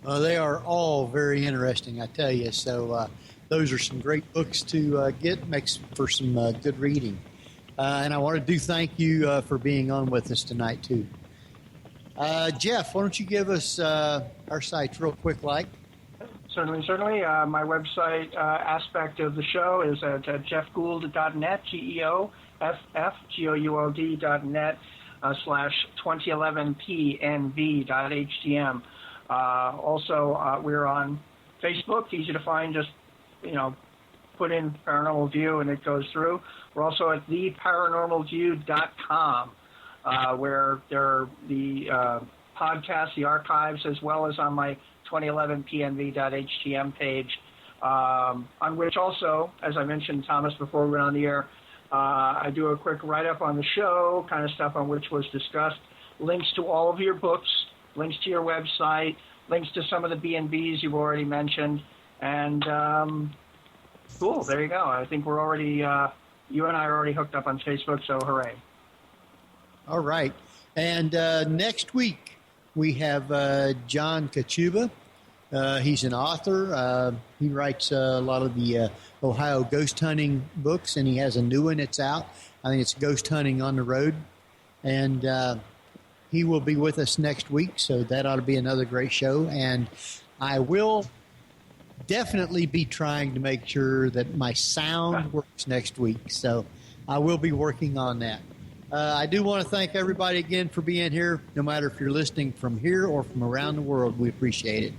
Well, they are all very interesting, I tell you. So those are some great books to get. Makes for some good reading. And I want to do thank you for being on with us tonight, too. Jeff, why don't you give us our sites real quick, like? Certainly. My website aspect of the show is at jeffgould.net, GeoffGould.net. /2011pnv.htm. Also, we're on Facebook, easy to find, just, put in Paranormal View and it goes through. We're also at theparanormalview.com, where there are the podcasts, the archives, as well as on my 2011pnv.htm page, on which also, as I mentioned, Thomas, before we went on the air, I do a quick write-up on the show, kind of stuff on which was discussed, links to all of your books, links to your website, links to some of the B&Bs you've already mentioned, and cool, there you go. I think we're already, you and I are already hooked up on Facebook, so hooray. All right. And next week we have John Kachuba. He's an author. He writes a lot of the Ohio ghost hunting books, and he has a new one that's out. I think it's Ghost Hunting on the Road. And he will be with us next week, so that ought to be another great show. And I will definitely be trying to make sure that my sound works next week, so I will be working on that. I do want to thank everybody again for being here, no matter if you're listening from here or from around the world. We appreciate it.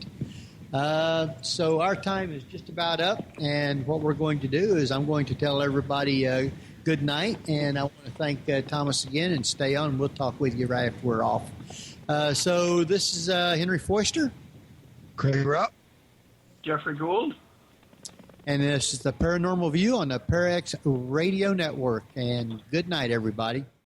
So our time is just about up, and what we're going to do is I'm going to tell everybody good night, and I want to thank Thomas again, and stay on. We'll talk with you right after we're off. So this is Henry Foister. Craig Rupp. Jeffrey Gould. And this is the Paranormal View on the Parax Radio Network. And good night, everybody.